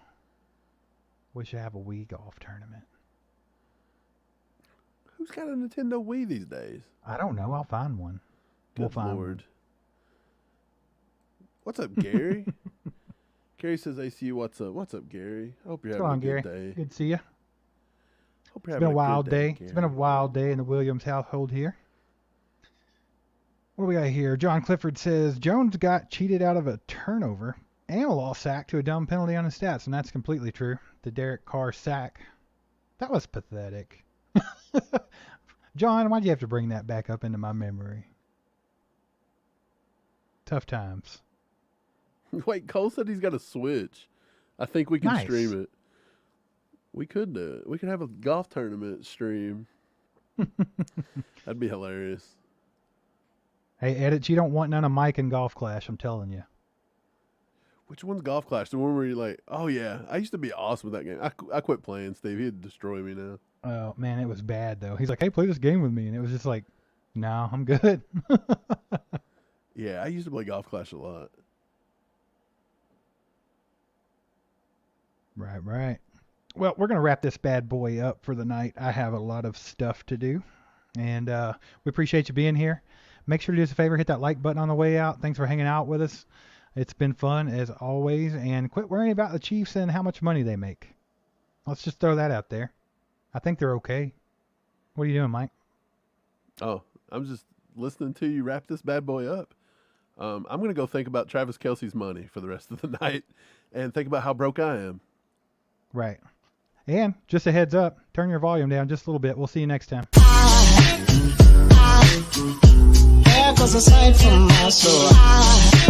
we should have a Wii golf tournament. Who's got a Nintendo Wii these days? I don't know. I'll find one. We'll Good find Lord. one. What's up, Gary? Gary says, ACU, what's up? What's up, Gary? I hope you're What's having going a on, good Gary? day. Good to see you. Hope you're It's been having a wild good day. Gary. It's been a wild day in the Williams household here. What do we got here? John Clifford says, Jones got cheated out of a turnover and a lost sack to a dumb penalty on his stats, and that's completely true. The Derek Carr sack. That was pathetic. John, why'd you have to bring that back up into my memory? Tough times. Wait, Cole said he's got a Switch. I think we can Nice. stream it. We could do it. We could have a golf tournament stream. That'd be hilarious. Hey, Edit, you don't want none of Mike in Golf Clash, I'm telling you. Which one's Golf Clash? The one where you're like, oh yeah, I used to be awesome with that game. I quit playing, Steve. He'd destroy me now. Oh, man, it was bad, though. He's like, hey, play this game with me. And it was just like, no, I'm good. Yeah, I used to play Golf Clash a lot. Right. Well, we're going to wrap this bad boy up for the night. I have a lot of stuff to do. And we appreciate you being here. Make sure to do us a favor, hit that like button on the way out. Thanks for hanging out with us. It's been fun, as always. And quit worrying about the Chiefs and how much money they make. Let's just throw that out there. I think they're okay. What are you doing, Mike? Oh, I'm just listening to you wrap this bad boy up. I'm going to go think about Travis Kelce's money for the rest of the night and think about how broke I am. Right. And just a heads up, turn your volume down just a little bit. We'll see you next time. There goes a sight from my soul.